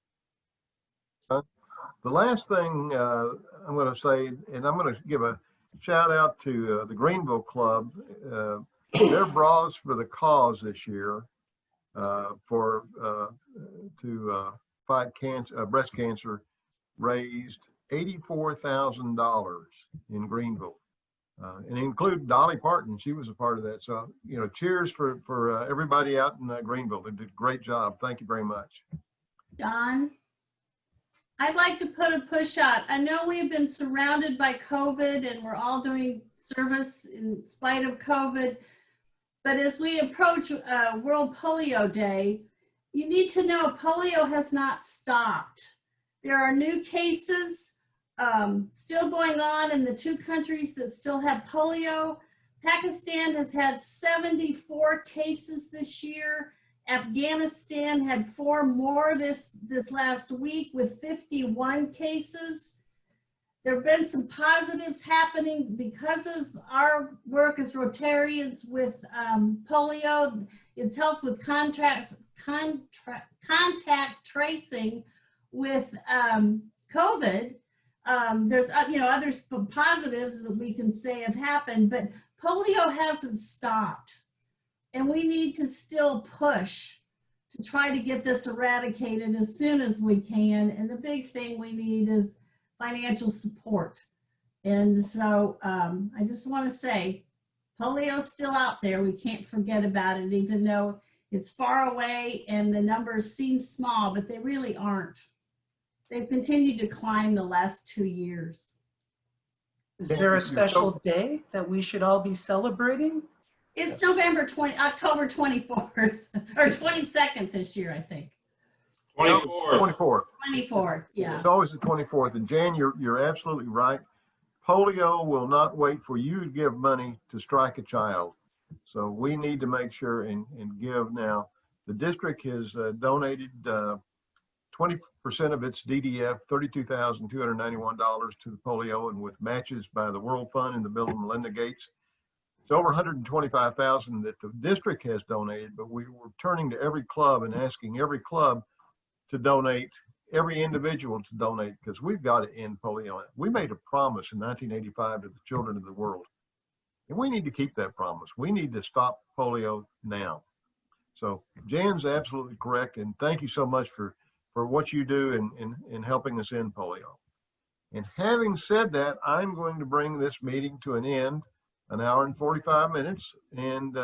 The last thing I'm going to say, and I'm going to give a shout out to the Greenville Club. Their Bras for the Cause this year to fight breast cancer raised $84,000 in Greenville. And include Dolly Parton. She was a part of that. So, you know, cheers for everybody out in Greenville. They did a great job. Thank you very much. John, I'd like to put a push out. I know we've been surrounded by COVID and we're all doing service in spite of COVID. But as we approach World Polio Day, you need to know polio has not stopped. There are new cases still going on in the 2 countries that still have polio. Pakistan has had 74 cases this year. Afghanistan had 4 more this last week with 51 cases. There have been some positives happening because of our work as Rotarians with polio. It's helped with contact tracing with COVID. There's other positives that we can say have happened, but polio hasn't stopped. And we need to still push to try to get this eradicated as soon as we can. And the big thing we need is financial support. And so I just want to say, polio's still out there. We can't forget about it, even though it's far away and the numbers seem small, but they really aren't. They've continued to climb the last 2 years. Is there a special day that we should all be celebrating? It's October 24th or 22nd this year, I think. 24th. 24th, yeah. It's always the 24th. And Jan, you're absolutely right. Polio will not wait for you to give money to strike a child. So we need to make sure and give now. The district has donated 20% of its DDF, $32,291 to the polio, and with matches by the World Fund and the Bill and Melinda Gates. It's over $125,000 that the district has donated, but we were turning to every club and asking every club to donate, every individual to donate, because we've got to end polio. We made a promise in 1985 to the children of the world, and we need to keep that promise. We need to stop polio now. So Jan's absolutely correct, and thank you so much for what you do in helping us end polio. And having said that, I'm going to bring this meeting to an end, 1 hour and 45 minutes. And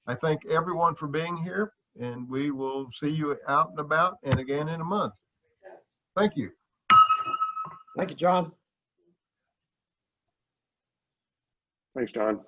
I thank everyone for being here, and we will see you out and about and again in a month. Thank you. Thank you, John. Thanks, John.